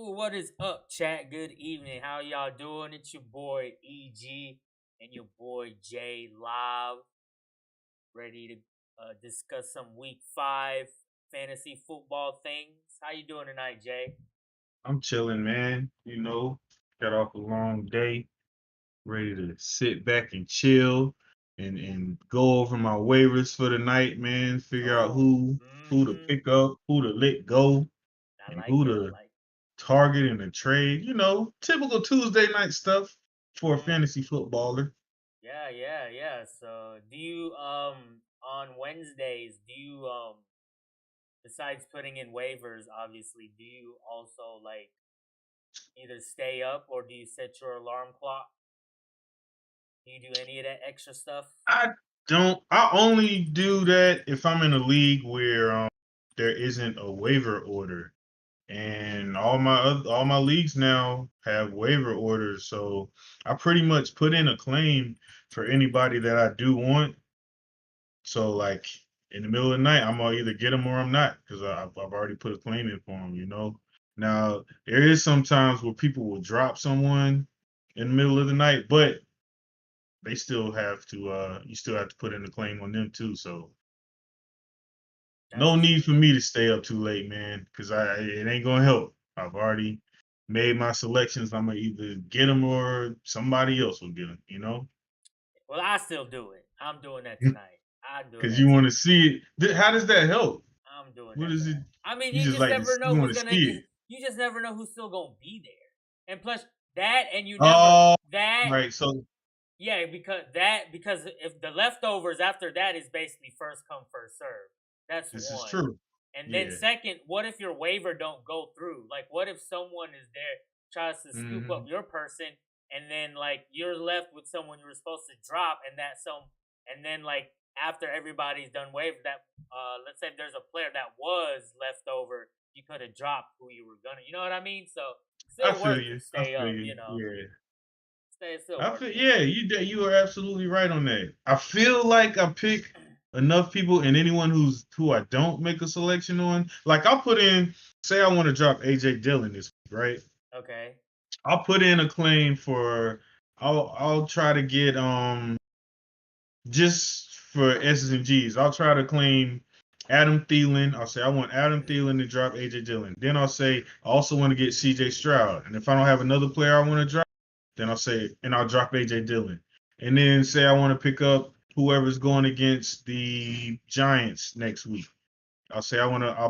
What is up, chat? Good evening. How y'all doing? It's your boy EG and your boy Jay live, ready to discuss some Week 5 fantasy football things. How you doing tonight, Jay? I'm chilling, man. Got off a long day, ready to sit back and chill and go over my waivers for the night, man. Figure out Oh, who to pick up, who to let go, I and like who it. I to like. target in a trade. Typical Tuesday night stuff for a Mm, fantasy footballer. yeah. So, do you on Wednesdays? Do you besides putting in waivers, obviously, do you also like either stay up or do you set your alarm clock? Do you do any of that extra stuff? I don't. I only do that if I'm in a league where there isn't a waiver order. And all my leagues now have waiver orders, so I pretty much put in a claim for anybody that I do want. So like in the middle of the night, I'm gonna either get them or I'm not because I've already put a claim in for them. Now there is sometimes where people will drop someone in the middle of the night, but they still have to. You still have to put in a claim on them too. So That's no need true. for me to stay up too late, man, because it ain't gonna help. I've already made my selections. I'm gonna either get them or somebody else will get them. Well, I still do it. I'm doing that tonight. I'm doing Because that you want to tonight. see it. How does that help? I'm doing What that is it? tonight. I mean, You just like to, you you want to see it. just never know who's still gonna be there. And plus that, and you never Oh, that right. So yeah, because if the leftovers after that is basically first come first serve. That's this is one. true. And then Yeah. second, what if your waiver don't go through? Like what if someone is there tries to scoop up hmm your person and then like you're left with someone you were supposed to drop and then like after everybody's done waiver that let's say there's a player that was left over, you could have dropped who you were gonna, you know what I mean? So I still feel worth you. it, I stay feel up, you. Yeah. Stay still I worth feel it. yeah. You are absolutely right on that. I feel like I pick enough people, and anyone who I don't make a selection on, like I'll put in. Say I want to drop AJ Dillon this week, right? Okay. I'll put in a claim for. I'll try to get just for S's and G's. I'll try to claim Adam Thielen. I'll say I want Adam Thielen to drop AJ Dillon. Then I'll say I also want to get CJ Stroud. And if I don't have another player I want to drop, then I'll say and I'll drop AJ Dillon. And then say I want to pick up whoever's going against the Giants next week. I'll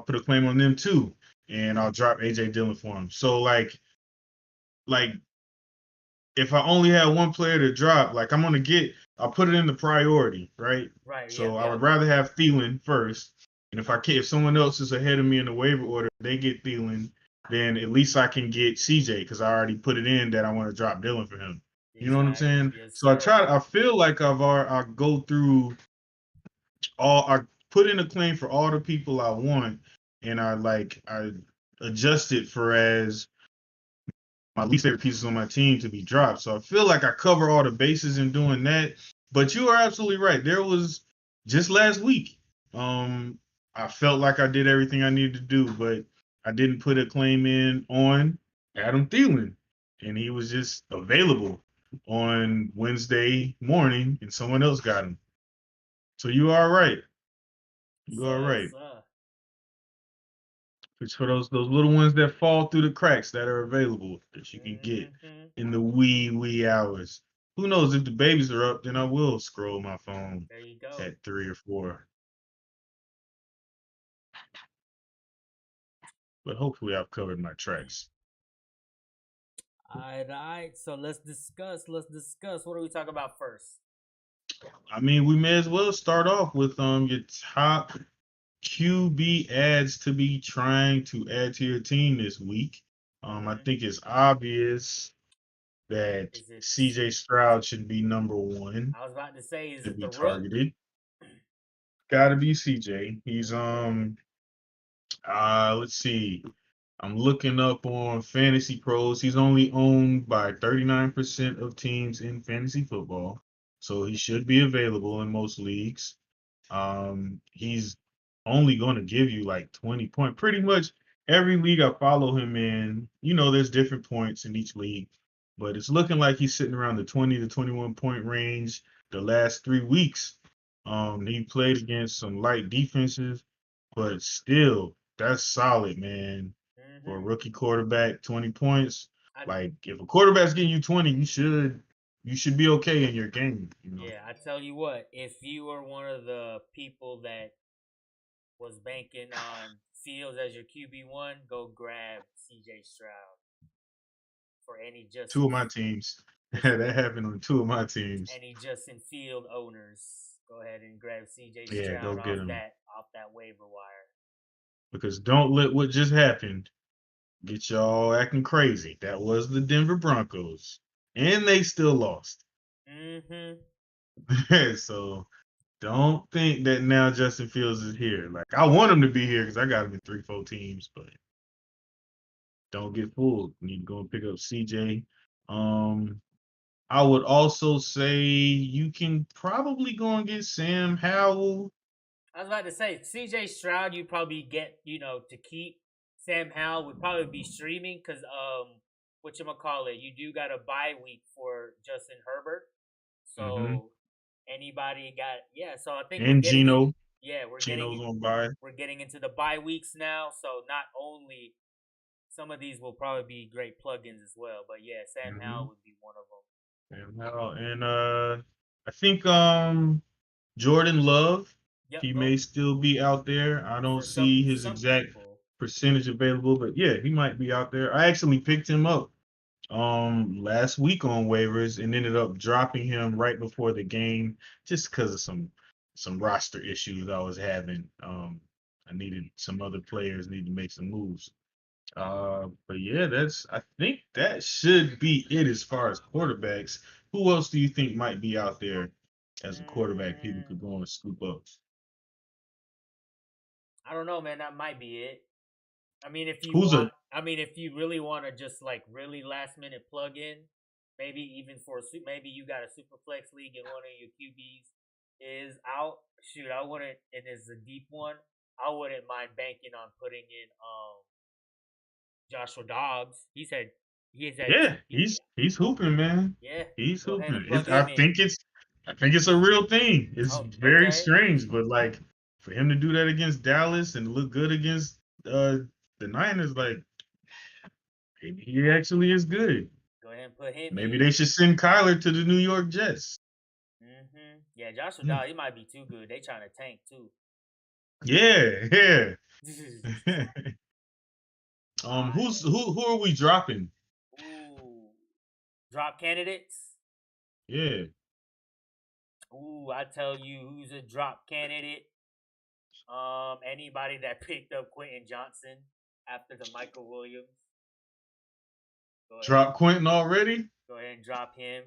put a claim on them too. And I'll drop AJ Dillon for him. So like if I only had one player to drop, like I'll put it in the priority, right? Right. So Yep. I Yep. would rather have Thielen first, and if someone else is ahead of me in the waiver order, they get Thielen, then at least I can get CJ because I already put it in that I want to drop Dylan for him. You know what I'm Exactly. saying? Yes, So sir. I feel like I go through I put in a claim for all the people I want, and I adjust it for as my least favorite pieces on my team to be dropped. So I feel like I cover all the bases in doing that. But you are absolutely right. There was just last week. Um, I felt like I did everything I needed to do, but I didn't put a claim in on Adam Thielen, and he was just available on Wednesday morning, and someone else got him. So you are right. You are Sir, right. sir. It's for those little ones that fall through the cracks that are available that you can get Hmm. in the wee hours. Who knows if the babies are up? Then I will scroll my phone There you go. at 3 or 4. But hopefully I've covered my tracks. All right. So let's discuss. Let's discuss. What do we talk about first? I mean, we may as well start off with your top QB ads to be trying to add to your team this week. I Hmm. think it's obvious that Is it? CJ Stroud should be number one I was about to say, is to it the be Rook? targeted. Gotta be CJ. He's Okay. let's see. I'm looking up on Fantasy Pros. He's only owned by 39% of teams in fantasy football. So he should be available in most leagues. He's only going to give you like 20 point. Pretty much every league I follow him in, there's different points in each league, but it's looking like he's sitting around the 20 to 21 point range the last 3 weeks. He played against some light defenses, but still, that's solid, man. For a Hmm. rookie quarterback, 20 points. I Like if a quarterback's getting you 20, you should be okay in your game. Yeah, I tell you what, if you are one of the people that was banking on Fields as your QB1, go grab CJ Stroud for any Two of my teams. just That happened on two of my teams. any Justin Field owners. Go ahead and grab CJ Yeah, go Stroud get him. off that waiver wire. Because don't let what just happened get y'all acting crazy. That was the Denver Broncos. And they still lost. Mm-hmm. So don't think that now Justin Fields is here. Like I want him to be here because I got him in 3, 4 teams, but don't get fooled. You need to go and pick up CJ. Um, I would also say you can probably go and get Sam Howell. I was about to say CJ Stroud. You probably get to keep. Sam Howell would probably be streaming because what you call it. You do got a bye week for Justin Herbert, Hmm. so anybody got So I think we're And getting it. Gino. Yeah, Gino's on bye. we're getting into the bye weeks now. So not only some of these will probably be great plugins as well, but yeah, Sam Howell Hmm. would be one of them. And I think Jordan Love, Yep, he go may still be out there. I don't for some see his some exact people. percentage available, but yeah, he might be out there. I actually picked him up last week on waivers and ended up dropping him right before the game just because of some roster issues I was having. I needed some other players need to make some moves. But yeah, I think that should be it as far as quarterbacks. Who else do you think might be out there as a quarterback people Mm, could go and scoop up? I don't know, man. That might be it. Who's a I mean, if you really want to just like really last minute plug in, maybe even maybe you got a super flex league and one of your QBs is out. Shoot, I wouldn't, and it's a deep one. I wouldn't mind banking on putting in Joshua Dobbs. He's had Yeah, he's hooping, man. yeah. He's Go ahead and hooping. plug I him in. think it's a real thing. It's Oh, very okay. strange, but like for him to do that against Dallas and look good against the Niners, like maybe he actually is good. Go ahead and put him Maybe in. they should send Kyler to the New York Jets. Yeah, Joshua Hmm. Dobbs, he might be too good. They trying to tank too. Yeah, yeah. Who's Fire. who are we dropping? Ooh. Drop candidates. Yeah. Ooh, I tell you who's a drop candidate. Anybody that picked up Quentin Johnson after the Michael Williams. Go ahead and Drop Quentin already? drop him.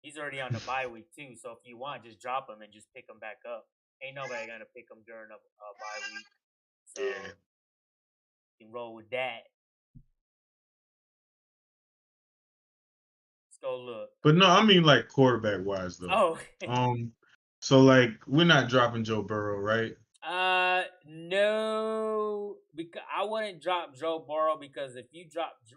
He's already on the bye week too, so if you want, just drop him and just pick him back up. Ain't nobody gonna pick him during a bye week, Yeah. so you can roll with that. Let's go look. But no, I mean like quarterback wise though. Oh, Um, so like we're not dropping Joe Burrow, right? no, because I wouldn't drop Joe Burrow because if you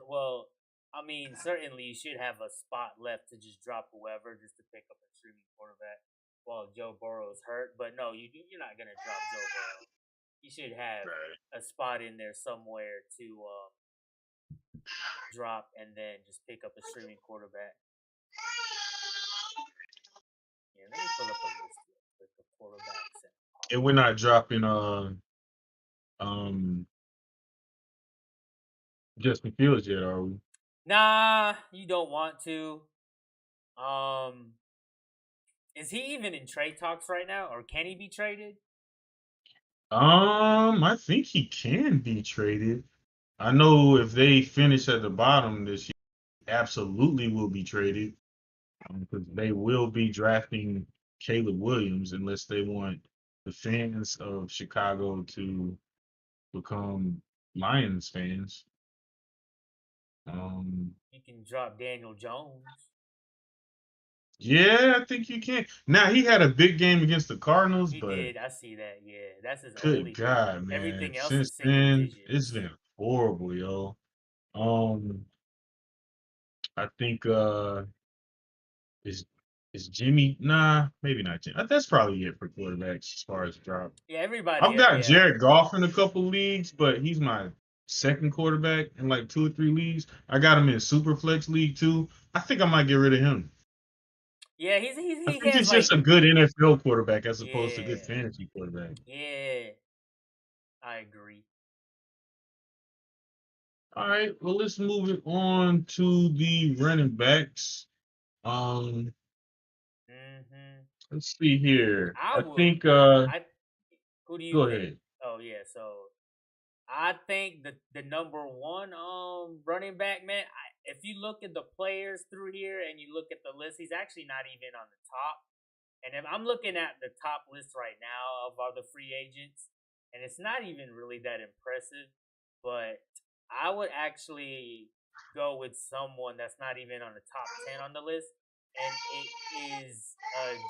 well, I mean, certainly you should have a spot left to just drop whoever just to pick up a streaming quarterback while Joe Burrow is hurt. But no, you're not gonna drop Joe Burrow. You should have Right. a spot in there somewhere to drop and then just pick up a streaming quarterback. Yeah, let me pull up a list real quick of quarterbacks and pop And up. we're not dropping um Justin Fields yet, are we? Nah, you don't want to. Um, is he even in trade talks right now, or can he be traded? I think he can be traded. I know if they finish at the bottom this year, absolutely will be traded because they will be drafting Caleb Williams unless they want the fans of Chicago to become Lions fans. Um, You can drop Daniel Jones. yeah, I think you can. Now he had a big game against the Cardinals, He but did. I see that. Yeah, that's his good only. God, man! Everything else Since is single then, it's digits. been horrible, yo. Um, I think is is Jimmy? Nah, maybe not Jimmy. That's probably it for quarterbacks as far as drop. Yeah, everybody. I've got Yeah, Jared Goff in a couple leagues, but he's my second quarterback in like 2 or 3 leagues. I got him in Superflex League too. I think I might get rid of him. yeah. I He think has he's just like a good NFL quarterback as opposed to good yeah, fantasy quarterback. yeah. I agree. All right, well, let's move it on to the running backs. Um, Hmm. let's see here. I I would. think I. Who do you go think? ahead. Oh yeah. So I think the number one running back, man. If you look at the players through here and you look at the list, he's actually not even on the top. And if I'm looking at the top list right now of all the free agents, and it's not even really that impressive, but I would actually go with someone that's not even on the top 10 on the list, and it is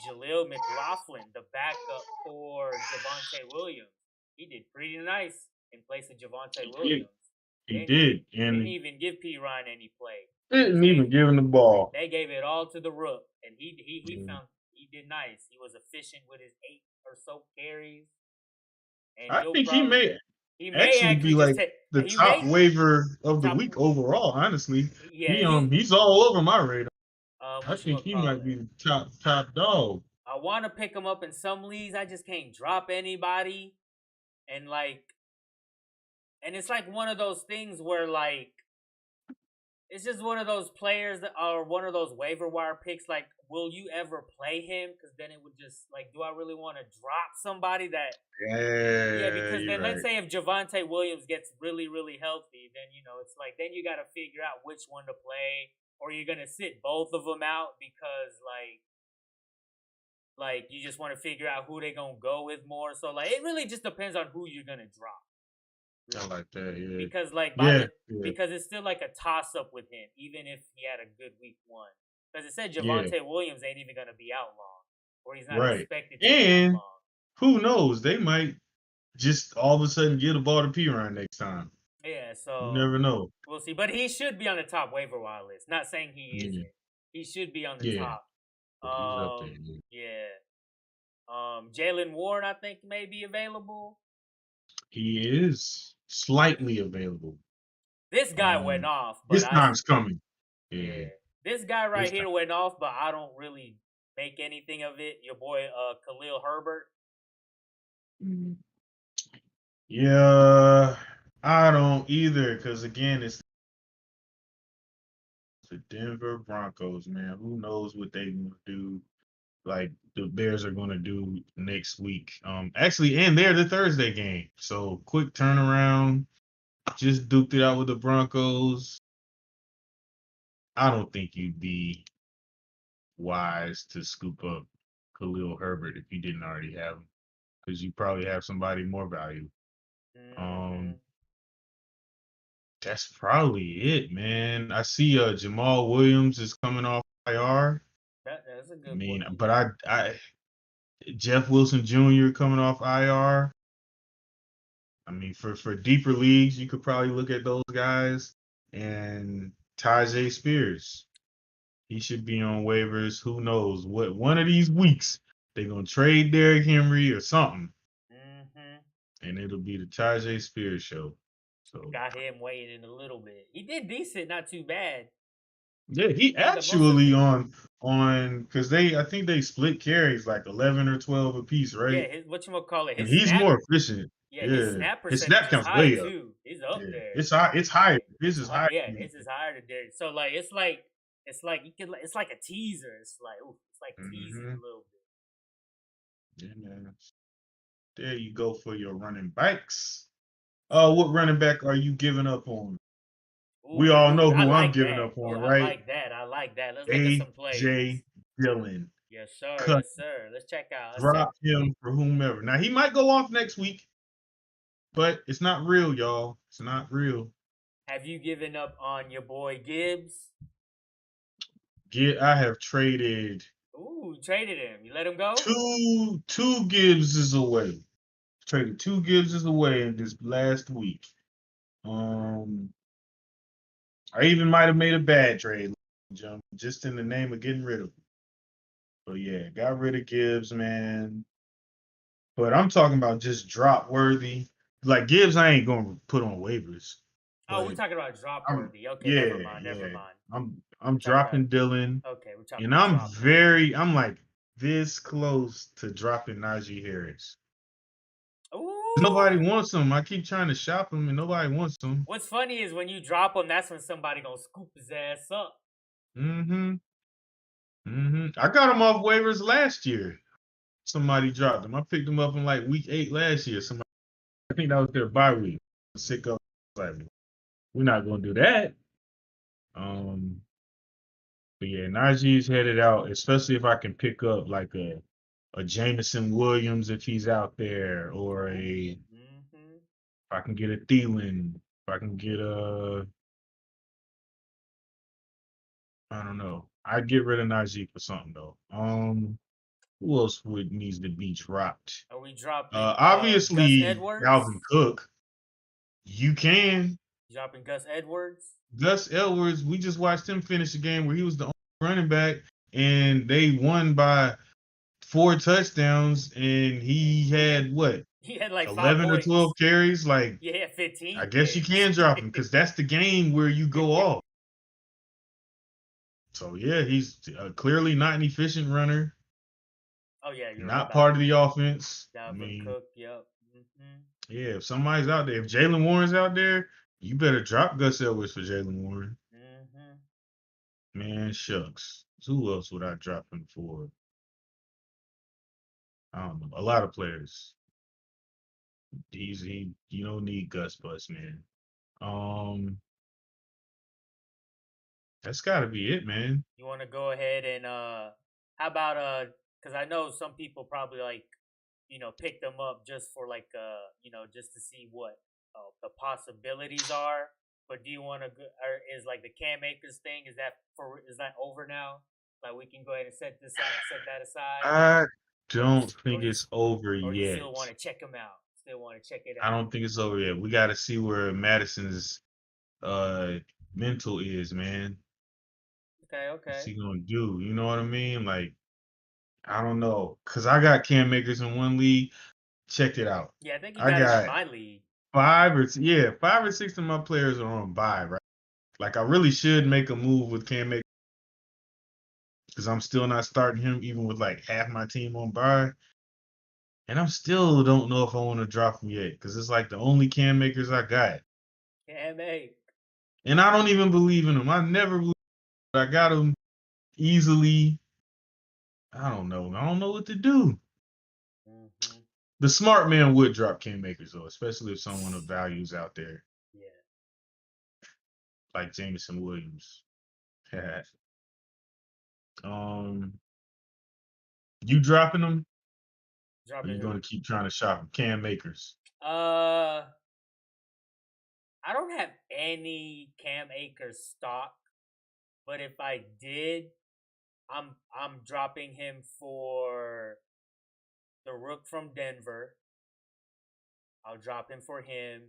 Jaleel McLaughlin, the backup for Javonte Williams. He did pretty nice in place of Javonte He, Williams. he They did, didn't and even give P Ryan any play. They didn't just even gave give him the ball. they gave it all to the rook, and he Mm. found he did nice. He was efficient with his 8 or so carries, and I think he may actually be actually just like take the he top may waiver of the top week overall. Honestly, yeah he's all over my radar. I what you think gonna he call might it. be the top dog. I want to pick him up in some leagues. I just can't drop anybody, and it's like one of those things where it's just one of those players that are one of those waiver wire picks. Like, will you ever play him? Because then it would just like, do I really want to drop somebody that? Yeah, Yeah, because you're then let's right. say if Javante Williams gets really, really healthy, then it's like then you got to figure out which one to play, or you're gonna sit both of them out because like you just want to figure out who they gonna go with more. So like it really just depends on who you're gonna drop, I really, like that. Yeah, because like by yeah, the yeah, because it's still like a toss up with him, even if he had a good week 1, because it said yeah. Javante Williams ain't even gonna be out long, or he's not Right. expected to be out And long. who knows? They might just all of a sudden get a ball to P Ryan next time. Yeah, You so never know. we'll see. But he should be on the top waiver wire list. Not saying he Yeah, isn't. He should be on the yeah, top. yeah. He's up there. Yeah. Yeah. Jalen Ward, I think, may be available. He is slightly available. This guy went off, but His time's coming. Yeah, yeah, this guy right his time. here went off, but I don't really make anything of it. Your boy, Khalil Herbert. Mhm. Yeah, I don't either. Because again, it's the Denver Broncos, man. Who knows what they gonna do? Like the Bears are gonna do next week. Actually, and they're the Thursday game. So quick turnaround. Just duked it out with the Broncos. I don't think you'd be wise to scoop up Khalil Herbert if you didn't already have him, because you probably have somebody more value. Mm-hmm. Um, that's probably it, man. I see Jamal Williams is coming off IR. That's a I good mean, boy. but I Jeff Wilson Jr. coming off IR. I mean, for deeper leagues, you could probably look at those guys and Tajay Spears. He should be on waivers. Who knows what one of these weeks they're gonna trade Derrick Henry or something, Mm-hmm. and it'll be the Tajay Spears show. So Got him waiting in a little bit. He did decent, not too bad. yeah, he He the most of actually it. on because they I think they split carries like 11 or 12 apiece, Yeah, right? his what you gonna call it? And he's more efficient. Yeah, his Yeah, snap his percentage snap is counts high way up. too. He's up Yeah, there. it's high. It's higher. This It's is high. higher. Yeah, his is higher than Derek. So like it's like you can it's like a teaser. It's like ooh, it's like teasing Mm-hmm. a little Yeah, man. There you go for your running backs. What bit. running back are you giving up on? We all Ooh, know I who I'm like giving that. up on, Yeah, I right? like that. I like that. Let's look at some plays. AJ Dillon. Yes, sir. Cut. Yes, sir. Let's check out. Let's check. Drop him for whomever. Now he might go off next week, but it's not real, y'all. It's not real. Have you given up on your boy Gibbs? I have traded Ooh, you traded him. You let him go? two Gibbses away. Traded two Gibbses away in this last week. Um, I even might have made a bad trade, jump, just in the name of getting rid of him. But yeah, got rid of Gibbs, man. But I'm talking about just drop worthy. Like Gibbs, I ain't gonna put on waivers. Oh, we're But talking about drop I'm worthy. Okay, yeah, never mind, never yeah. mind. I'm We're talking about dropping Dylan, okay, we're talking and about drop worthy. I'm like this close to dropping Najee Harris. Nobody Ooh. wants him. I keep trying to shop him, and nobody wants him. What's funny is when you drop him, that's when somebody gonna scoop his ass up. Mm-hmm. Mm-hmm. I got him off waivers last year. Somebody dropped him. I picked him up in like week 8 last year. Somebody, I think that was their bye week. Sick of like, we're not gonna do that. Um, but yeah, Najee's headed out, especially if I can pick up like a Jameson Williams if he's out there, or a Ooh. Mm-hmm. if I can get a Thielen, if I can get a I don't know. I'd get rid of Najee for something though. Who else would needs to be dropped? Are we dropping Gus Obviously Dalvin Edwards? Cook. You can. Dropping Gus Edwards? Gus Edwards, we just watched him finish a game where he was the only running back and they won by 4 touchdowns and he He had had what, he had like 11 or 12 5 points. carries? Like, Yeah, he had I 15 guess you carries. can drop him because that's the game where you go off. So yeah, he's clearly not an efficient runner, Oh yeah, you're right not about part of the offense. I Dalvin mean, Cook. Yep. Mm-hmm. yeah, if somebody's out there, if Jalen Warren's out there, you better drop Gus Edwards for Jalen Warren. Mm-hmm. Man, shucks. Who else would I drop him for? I don't know. A lot of players. You don't need Gus Bus, man. Um, that's gotta be it, man. You want to go ahead and how about because I know some people probably like pick them up just for like just to see what the possibilities are. But do you want to go, or is like the Cam Akers thing, is that over now? Like we can go ahead and set that aside, I don't or think you it's over or you still yet. want to check them out? Still want to check it I out? don't think it's over yet. We gotta see where Madison's uh mental is, man. Okay, What's okay. he gonna do? You know what I mean? Like, I don't know. Cause I got Cam Makers in one league. Check it out. Yeah, I think you I got him in got my league. 5 or 6 of my players are on bye, right? Like I really should make a move with Cam Makers because I'm still not starting him, even with like half my team on bye. And I'm still don't know if I want to drop him yet because it's like the only Cam Makers I got. Cam A. And I don't even believe in him. I never believed I got him easily. I don't know. I don't know what to do. Mm-hmm. The smart man would drop Cam Makers though, especially if someone of values out there Yeah, like Jameson Williams. um, you dropping them, or dropping you who? going to keep trying to shop 'em? Cam Makers? Uh, I don't have any Cam Akers stock, but if I did, I'm dropping him for the Rook from Denver. I'll drop him for him.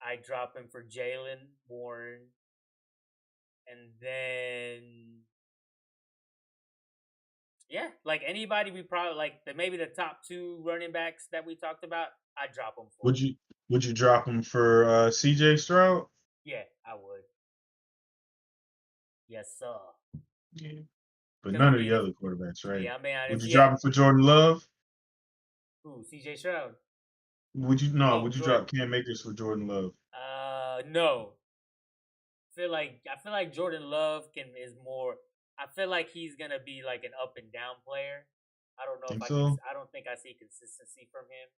I drop him for Jalen Warren, and then yeah, like anybody we probably like maybe the top two running backs that we talked about. I drop them for. Would you would you drop him for CJ Stroud? Yeah, I would. Yes, sir. Yeah. But Because I none of mean, the if other quarterbacks, right? yeah, I mean, Would if you yeah, drop him for Jordan Love? who CJ Stroud? Would you no? Oh, Would you Jordan. drop Cam Akers for Jordan Love? No. I feel like Jordan Love can is more. I feel like he's gonna be like an up and down player. I don't know if Think I can. so? I don't think I see consistency from him.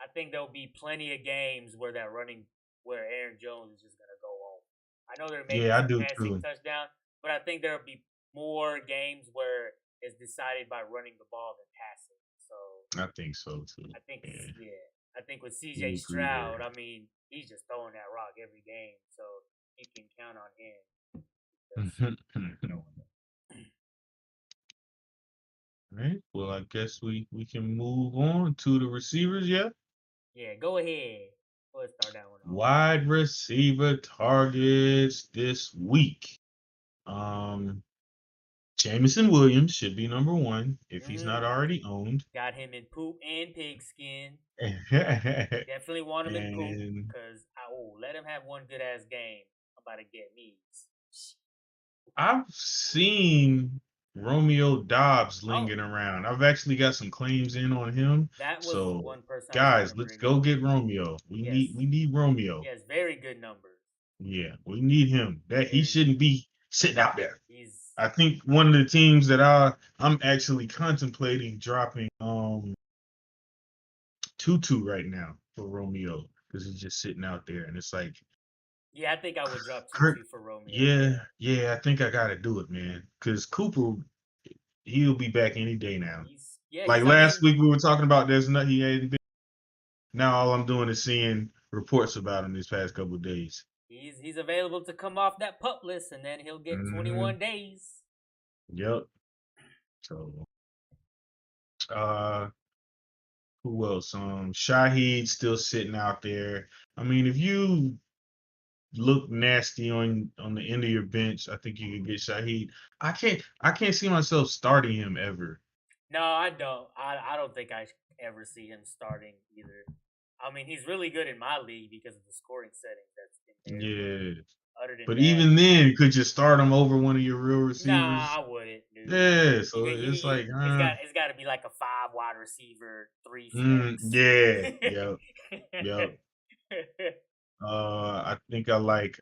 I think there'll be plenty of games where Aaron Jones is just gonna go off. I know there may be Yeah, I some do passing too. touchdowns, but I think there'll be more games where it's decided by running the ball than passing. So I think so too. I think Yeah, yeah, I think with CJ we agree Stroud, there. I mean he's just throwing that rock every game, so you can count on him just keep throwing it. Right. Well, I guess we can move on to the receivers. Yeah. Yeah, go ahead. Let's start that one off. Wide receiver targets this week. Um, Jameson Williams should be number one if he's not Mm-hmm. already owned. Got him in poop and pigskin. and Definitely want him in poop because let him have one good ass game. I'm about to get me. I've seen Romeo Dobbs Oh, lingering around. I've actually got some claims in on him. that was So one person I was trying guys, to let's bring go up. get Romeo. We Yes, need Romeo. yes, very good numbers. Yeah, we need him. That he Very good shouldn't numbers. be sitting out there. He's I think one of the teams that I'm actually contemplating dropping Tutu right now for Romeo because he's just sitting out there and it's like yeah. I think I would drop Kurt. 2-2 for Romeo. Yeah, Yeah, yeah, I think I gotta do it, man. Because Cooper, he'll be back any day now. Like he's. I last mean, week we were talking about there's not he hadn't been. Now all I'm doing is seeing reports about him these past couple of days. he's available to come off that pup list, and then he'll get Hmm. 21 days. Yep. So uh who else? Shahid still sitting out there. I mean, if you look nasty on the end of your bench, I think you can get Shahid. I can't see myself starting him ever. No, I don't. I don't think I ever see him starting either. I mean, he's really good in my league because of the scoring settings that's in there. But Yeah. other than But that, even then, could you start him over one of your real nah, receivers? I wouldn't, dude. Yeah, so it's like, It's got to be like a five wide receiver, three flex. yeah, yep, yep. I think I like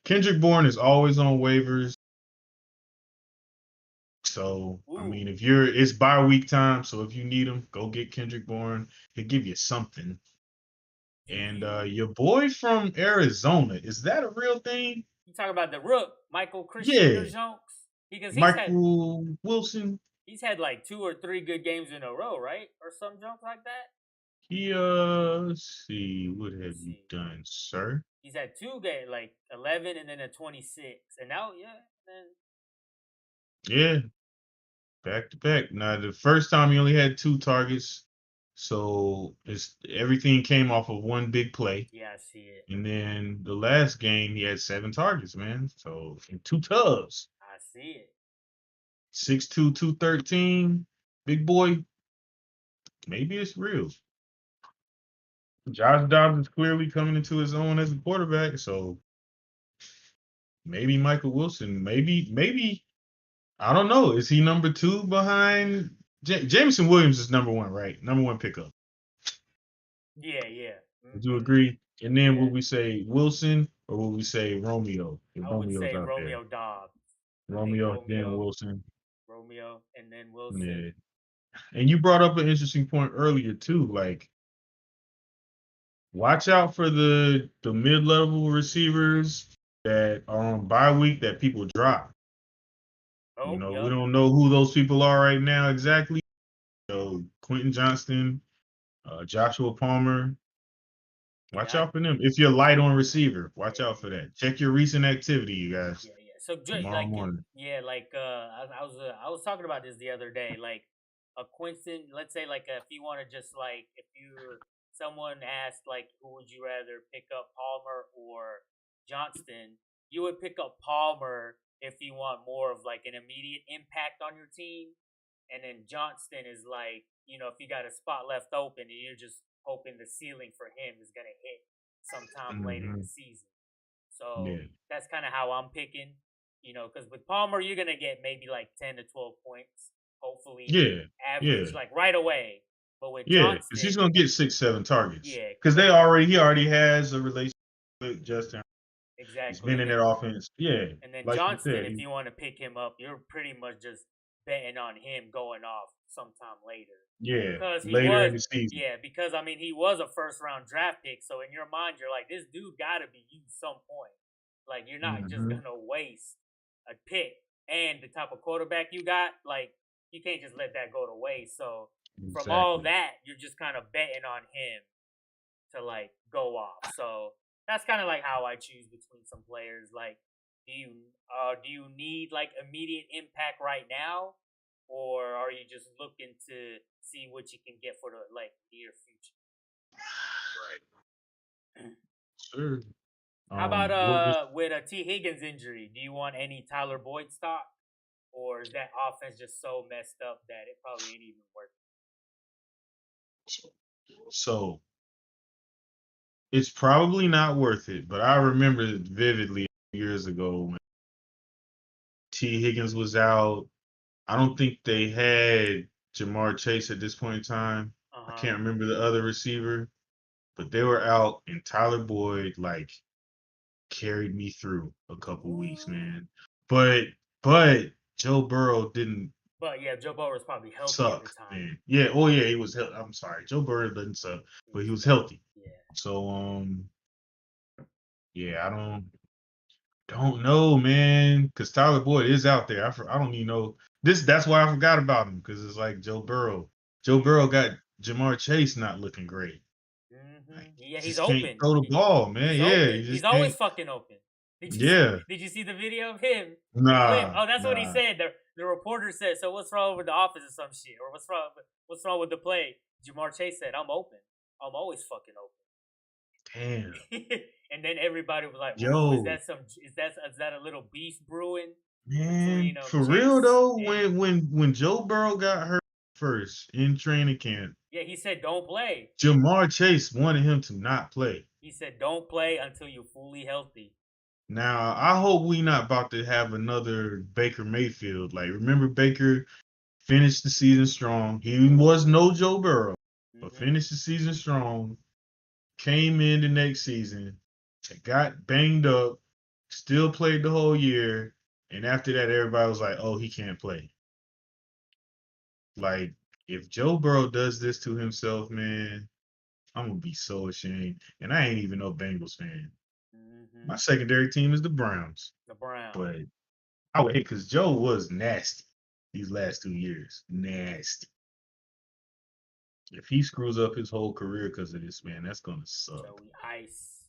Kendrick Bourne is always on waivers. So I Ooh, mean, if it's bye week time, so if you need him, go get Kendrick Bourne. He'll give you something. do And you your boy from Arizona, is that a real thing? you talk about the Rook, Michael Christian or Yeah, Jonks? Because Michael Wilson. he's had like 2 or 3 good games in a row, right? Or some junk like that. He let's see, what Let me have you see. done, sir? He's had 2 games, like 11 and then a 26, and now then Yeah, back to back. Now the first time he only had 2 targets, so it's everything came off of one big play. yeah, I see it. And then the last game he had 7 targets, man. So and 2 tubs. I see it. 6'2", 213. Big boy, maybe it's real. Josh Dobbs is clearly coming into his own as a quarterback, so maybe Michael Wilson, maybe I don't know. Is he number two behind Jameson Williams is number one, right? Number one pickup. Yeah, yeah. Would you Mm-hmm. agree? And then Yeah. would we say Wilson or would we say Romeo? If I would Romeo's say out there. Romeo Dobbs. I think Romeo, then Wilson. Romeo, and then Wilson. Yeah. And you brought up an interesting point earlier too. Like, watch out for the mid-level receivers that are on bye week that people drop. Oh, We yep. don't know who those people are right now exactly. So Quentin Johnston, Joshua Palmer, watch Yeah, out for them. If you're light on receiver, watch yeah, out for that. Check your recent activity, you guys, yeah, yeah. So tomorrow morning. yeah, like I was talking about this the other day. Like a Quincy, let's say like if you want to just like if you someone asked like who would you rather pick up, Palmer or Johnston, you would pick up Palmer if you want more of like an immediate impact on your team, and then Johnston is like if you got a spot left open and you're just hoping the ceiling for him is gonna hit sometime later Hmm. this season. So Yeah, that's kind of how I'm picking, because with Palmer, you're going to get maybe like 10 to 12 points, hopefully yeah, yeah, average, like right away. But with yeah. Because he's Johnston, gonna get 6, 7 targets. yeah, Because but he already has a relationship with Justin. He's exactly. been in that offense. Yeah, And then like you Johnston, said. if you want to pick him up, you're pretty much just betting on him going off sometime later. Yeah, Because later in the season. because I mean, he was a first round draft pick. So in your mind, you're like, this dude got to be used some point. Like, you're not just Hmm. going to waste a pick and the type of quarterback you got. Like, you can't just let that go to waste. So from all Exactly. that, you're just kind of betting on him to like go off. So that's kind of like how I choose between some players. Like, do you need like immediate impact right now, or are you just looking to see what you can get for the like near future? Right. sir. How about What was with a T Higgins injury? Do you want any Tyler Boyd stock, or is that offense just so messed up that it probably ain't even worth so it's probably not worth it, but I remember it vividly years ago when T. Higgins was out. I don't think they had Jamar Chase at this point in time. it? Uh I huh. can't remember the other receiver, but they were out, and Tyler Boyd like carried me through a couple weeks, Ooh. man. But but Joe Burrow didn't But yeah, Joe Burrow was probably healthy at the suck, time. man. Yeah, oh yeah, he was. I'm sorry, Joe Burrow doesn't suck, He but he was was healthy. healthy. Yeah. So yeah, I don't know, man, because Tyler Boyd is out there. I don't even know this. That's why I forgot about him because it's like Joe Burrow. Joe Burrow got Jamar Chase not looking great. Like Yeah, he's just can't open. throw the ball, man. He's Yeah, open. you He's just always can't. fucking open. Yeah, Did you see the video of him? The clip. nah, Oh, that's what he nah. said. The reporter said, "So what's wrong with the office or some shit? Or what's wrong with the play?" Jamar Chase said, "I'm open. I'm always fucking Damn, open." And then everybody was like, "Ooh, yo, is that a little beef brewing between man, for real Chase though, and?" when Joe Burrow got hurt first in training camp, Yeah, he said, "Don't play." Jamar Chase wanted him to not play. He said, "Don't play until you're fully healthy." Now, I hope we not about to have another Baker Mayfield. Like, remember Baker finished the season strong. He was no Joe Burrow, but Mm-hmm. finished the season strong. Came in the next season, got banged up, still played the whole year, and after that, everybody was like, "Oh, he can't play." Like, if Joe Burrow does this to himself, man, I'm gonna be so ashamed. And I ain't even no Bengals fan. Mm-hmm. My secondary team is the Browns, The Browns. but I would hate because Joe was nasty these last 2 years. Nasty. If he screws up his whole career because of this, man, that's gonna suck. Joey Ice.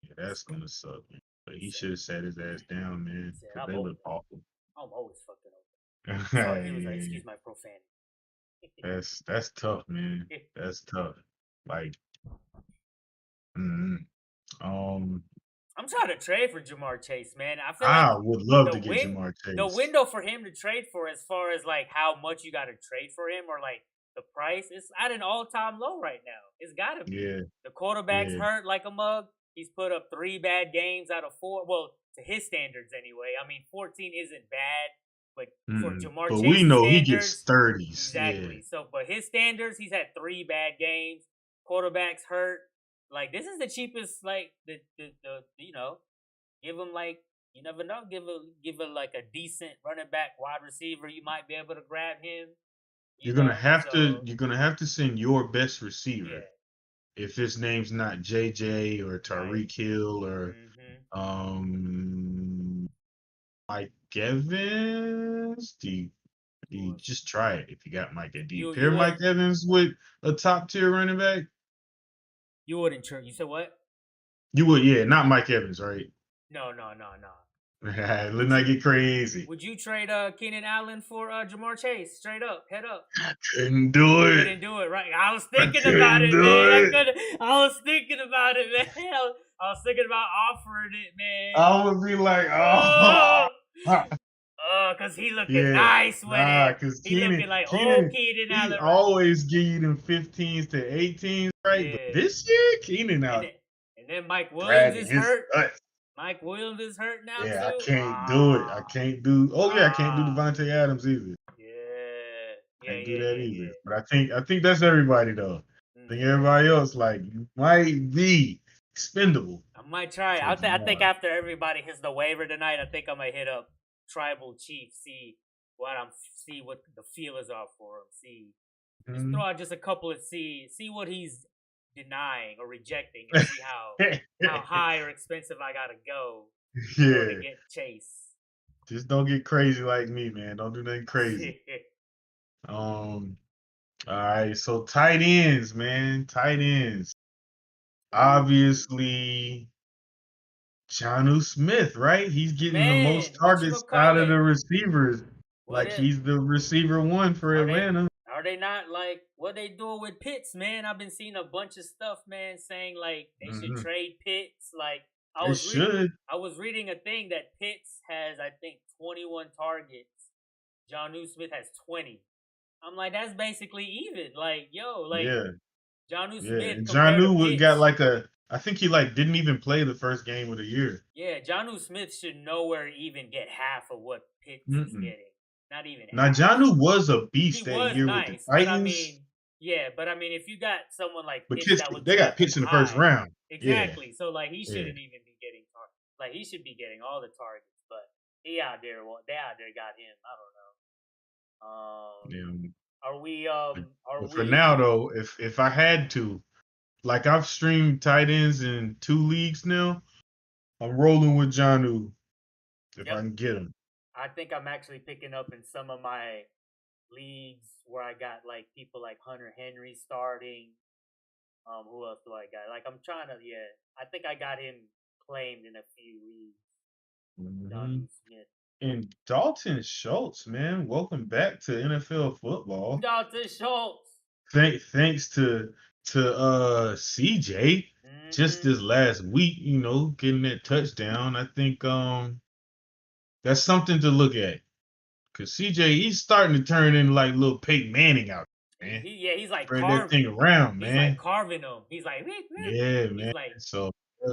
Yeah, that's gonna suck, man. But He he said, should have sat his ass down, he man, said, because they look awful. I'm always fucking open. Sorry, he was like, Hey, excuse my profanity. that's tough, man. That's tough. Like, mm, um, I'm trying to trade for Jamar Chase, man. I feel like I would love the to get win Jamar the Chase. window for him to trade for, as far as like how much you got to trade for him, or like the price, it's at an all time low right now. It's got to be. Yeah, The quarterback's yeah. hurt like a mug. He's put up 3 bad games out of 4. Well, to his standards anyway. I mean, 14 isn't bad, but for Jamar But we Chase's know he gets standards, 30s. Yeah. exactly. So, but his standards, he's had 3 bad games. Quarterback's hurt. Like, this is the cheapest. Like the give him, like, you never know. Give a like a decent running back, wide receiver. You might be able to grab him. You're gonna have to So send your best receiver yeah. if his name's not JJ or Right. Tyreek Hill or Mm-hmm. um Mike Evans. Do you Well, just try it if you got Mike Evans? Do you you pair wouldn't Mike Evans with a top tier running back? you wouldn't trade. You said what? You would, yeah, not Mike Evans, right? No, no, no, no. Let's Would not you get crazy. would you trade Keenan Allen for Jamar Chase? Straight up, head up. Couldn't do You it. couldn't do it, right? I was I thinking about couldn't it, man. do it. I was thinking about it, man. I was thinking about offering it, man. I would be like, oh, Oh, cause he looking yeah, nice with nah, it. because He looking like old Keenan, Keenan he Allen, right? always give you them 15s to 18s, right? But Yeah. this year, Keenan And out then, and then Mike Williams bragging is his hurt. nuts. Mike Williams is hurt now Yeah, I too. can't do it. I can't do. Oh yeah, I can't do Ah, Devontae Adams either. yeah, yeah, Can't do yeah, that yeah, either. yeah. But I think that's everybody though. I think Yeah. everybody else like might be expendable I might try. for I think Jamar. after everybody hits the waiver tonight, I think I'm gonna hit up Tribal Chief, see what the feelers are for him. Just throw Mhm. out just a couple and see what he's denying or rejecting, and see how high or expensive I gotta go in order to Yeah, get Chase. just don't get crazy like me, man. Don't do nothing crazy. Um. All right, so tight ends, man. Tight ends. Ooh, Obviously, Jonnu Smith, right? He's getting the most man, what you targets gonna call out of it? the receivers. What Like it? he's the receiver one for Are they Atlanta. Are they not like what they doing with Pitts, man? I've been seeing a bunch of stuff, man, saying like they should Mhm. trade Pitts. Like I They was read should. I was reading a thing that Pitts has, I think, 21 targets. John Smith has 20. I'm like, that's basically even. Like, yo, like Yeah, John yeah. Smith And compared to Jonnu got Pitts. like a. I think he like didn't even play the first game of the year. Yeah, John Smith should nowhere even get half of what Pitts is Mm-mm. getting. Not even Now half. Jonnu was a He beast that was year with the nice, but I Titans, mean, yeah, but I mean, if you got someone like but Pitts kids that was they got drafted pitched in the first high, round. Yeah, exactly. So like, he yeah, shouldn't even be getting like he should be getting all the targets, but he out there. Well, they out there got him. I don't know. yeah. Are we? Are But for now we? though, if I had to, like I've streamed tight ends in 2 leagues now, I'm rolling with Jonnu if Yep. I can get him. I think I'm actually picking up in some of my leagues where I got like people like Hunter Henry starting. Who else do I got? Like I'm trying to, yeah. I think I got him claimed in a few leagues. Hmm. John Smith. And Dalton Schultz, man, welcome back to NFL football. Dalton Schultz. Thanks to CJ just Mm-hmm. this last week, getting that touchdown. I think that's something to look at. Cause CJ, he's starting to turn into like little Peyton Manning out there, man. Yeah, he's like Spread that thing around, he's like man. carving them. He's like, "Whoop, whoop." Yeah, He's man. like, So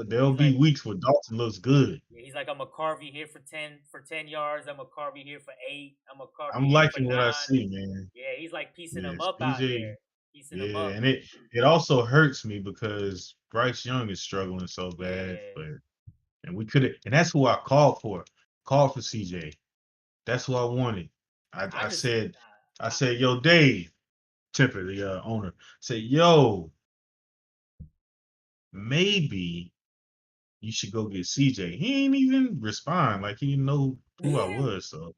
there'll he's be like, weeks where Dalton looks good. yeah, he's like, I'm a carve you here for 10 yards. I'm a carve you here for 8. I'm a carve you I'm here for liking what I 9. see, man. Yeah, he's like piecing Yeah, them up out CJ. there, piecing them Yeah, up. and it also hurts me because Bryce Young is struggling so bad, Yeah, but and we could have, and that's who I called for. Called for CJ. That's who I wanted. I, I I just, said, I said, yo, Dave Temper, the owner, said, yo, maybe you should go get CJ. He ain't even respond, like he didn't know who I yeah, was. So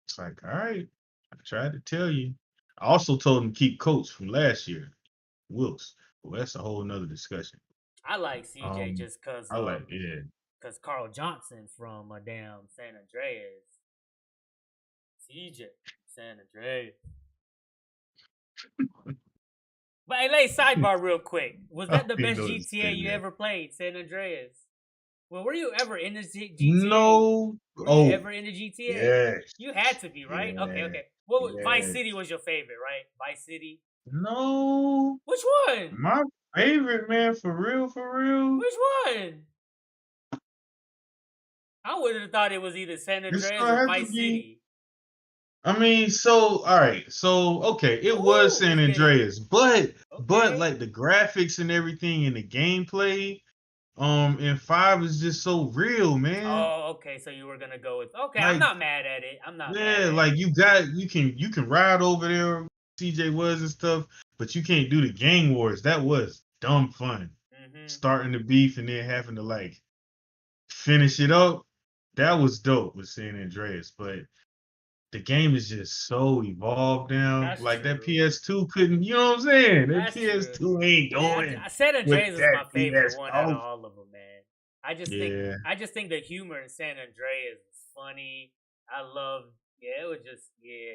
it's like, all right, I tried to tell you. I also told him to keep Coach from last year, Wilkes. Well, that's a whole nother discussion. I like CJ Um, just cause I like, yeah. cause Carl Johnson from damn San Andreas. CJ San Andreas. But hey, let's sidebar real quick. Was I that the didn't best know to GTA say you that. ever played, San Andreas? Well, were you ever in the GTA? No. Were you Oh, ever in the GTA? yes. You had to be, right? Okay, Yeah. okay. Vice City Yes. was your favorite, right? Vice City. No. Which one? My favorite, man, for real, for real. Which one? I would have thought it was either San It's Andreas gonna or have to Vice be. City. I mean, so all right, so okay, it was Ooh, San it's getting Andreas, but okay. like the graphics and everything and the gameplay, in 5 is just so real, man. Oh, okay. So you were gonna go with okay. I'm Like, not mad at it. I'm not mad yeah, at like it. you can ride over there where CJ was and stuff, but you can't do the gang wars. That was dumb fun. Mm-hmm. Starting the beef and then having to like finish it up. That was dope with San Andreas, but the game is just so evolved now. That's Like that true. PS2 couldn't, you know what I'm saying? That That's true. PS2 ain't Man, doing San what Andreas is that my favorite PS. one out of Oh, all of them, man. yeah. I just think the humor in San Andreas is funny. I love, yeah, it was just, yeah.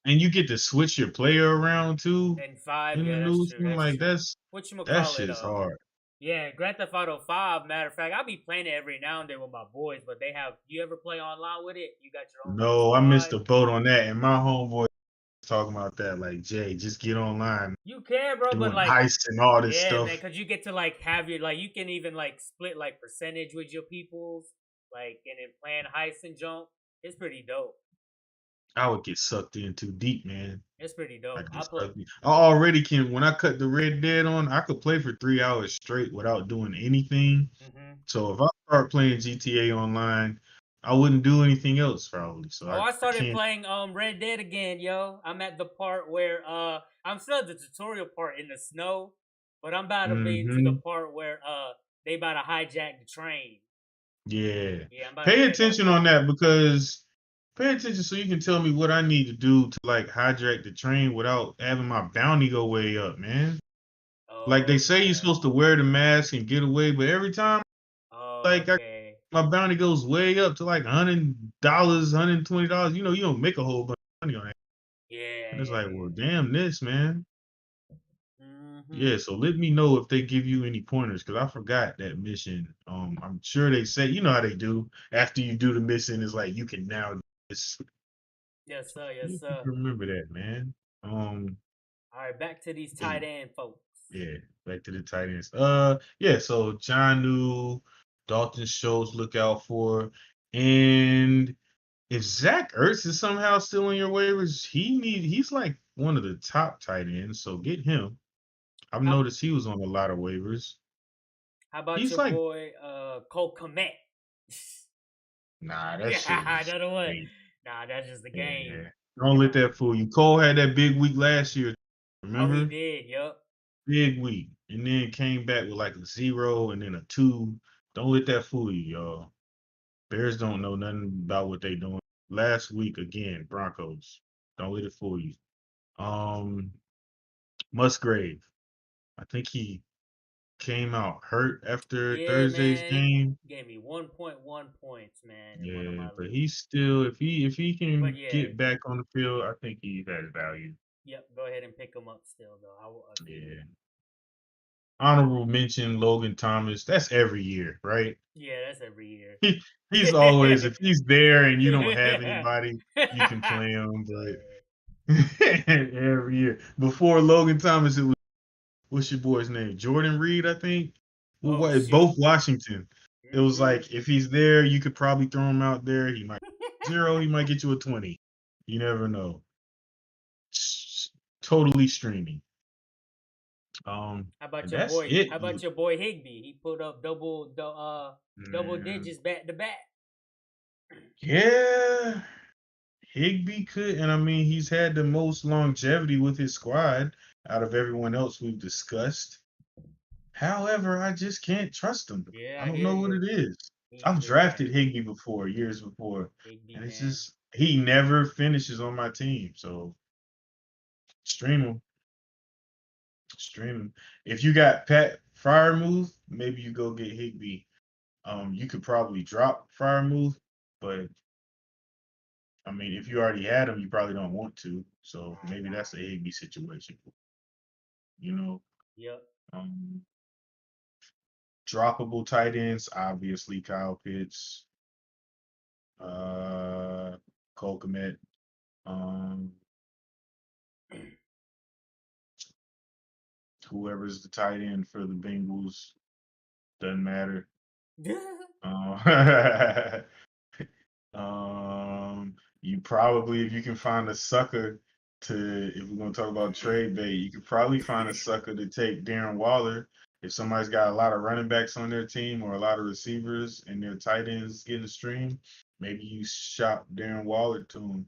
And you get to switch your player around too And five, in the yeah, that's newest true, one. that's Like true. that's What you that call it? shit's hard. Yeah, Grand Theft Auto 5. Matter of fact, I'll be playing it every now and then with my boys, but they have. You ever play online with it? You got your own like No, I missed squad. the boat on that. And my homeboy talking about that. Like, Jay, just get online, You can, bro, but doing like, heists and all this yeah, man, stuff. because you get to like have your like you can even like split like percentage with your peoples, like and then playing heist and jump. It's pretty dope. I would get sucked in too deep, man. It's pretty I dope. get I play. sucked in. I already can. When I cut the Red Dead on, I could play for 3 hours straight without doing anything. Hmm. So if I start playing GTA online, I wouldn't do anything else probably. So Oh, I, I I started can't. playing Red Dead again, yo. I'm at the part where I'm still at the tutorial part in the snow, but I'm about to be to the Hmm. part where they about to hijack the train. Yeah. Yeah, I'm about to Pay play that attention part. on that because pay attention so you can tell me what I need to do to like hijack the train without having my bounty go way up, man. Like they Oh, say you're okay. supposed to wear the mask and get away, but every time Oh, like okay. my bounty goes way up to like $100, $120. You know, you don't make a whole bunch of money on that. Yeah, And it's yeah, like, well, yeah. damn this, man. Mhm. Yeah, so let me know if they give you any pointers because I forgot that mission. I'm sure they say, you know how they do. After you do the mission, it's like you can now just Yes, sir. see Yes, if you sir. can remember that, man. All right, back to these tight Hey, end folks. yeah, back to the tight ends. Yeah, so John New, Dalton Schultz, look out for. And if Zach Ertz is somehow still on your waivers, he's like one of the top tight ends, so get him. I've How noticed he was on a lot of waivers. how about He's your like, boy Cole Komet? nah, that shit Yeah, was another one. fake. Nah, that's just the game. Yeah. Don't Came let out. that fool you. Cole had that big week last year. Oh, he Remember? did. Yup. Big week. And then came back with like a 0 and then a 2. Don't let that fool you, y'all. Bears don't know nothing about what they doing. Last week again, Broncos. Don't let it fool you. Um Musgrave. I think he came out hurt after Yeah, Thursday's man. He game. gave me 1.1 points, man, in one of Yeah, my but leagues. he's still if he But can yeah, get back on the field, I think he has value. yep. Go ahead and pick him up still, though. I will if you. Yeah. Honorable mention Logan Thomas. That's every year, right? Yeah, that's every year. He he's always if he's there and you don't have Yeah. anybody, you can play him, but every year. Before Logan Thomas, it was what's your boy's name? Jordan Reed, I think. Well, Oh what shoot. both Washington. It was Hmm. like if he's there, you could probably throw him out there. He might 0, he might get you a 20. You never know. Totally streaming. How about And your that's boy? it. How about your boy Higby? He put up double Man. digits back to back. Yeah. Higby could, and I mean, he's had the most longevity with his squad out of everyone else we've discussed. However, I just can't trust him. Yeah, I I don't hear know what you. it is. Me I've either, man. drafted Higby before, years before, Higby, and it's man. just he never finishes on my team. So stream him, stream him. If you got Pat Fryermuth, maybe you go get Higby. You could probably drop Fryermuth, but I mean, if you already had him, you probably don't want to. So maybe that's a Higby situation. You know, Yep. um, droppable tight ends, obviously Kyle Pitts, uh, Cole Kmet, um, whoever's the tight end for the Bengals, doesn't matter. Uh, you probably, if you can find a sucker if we're gonna talk about trade bait, you could probably find a sucker to take Darren Waller. If somebody's got a lot of running backs on their team or a lot of receivers and their tight ends getting a stream, maybe you shop Darren Waller to them,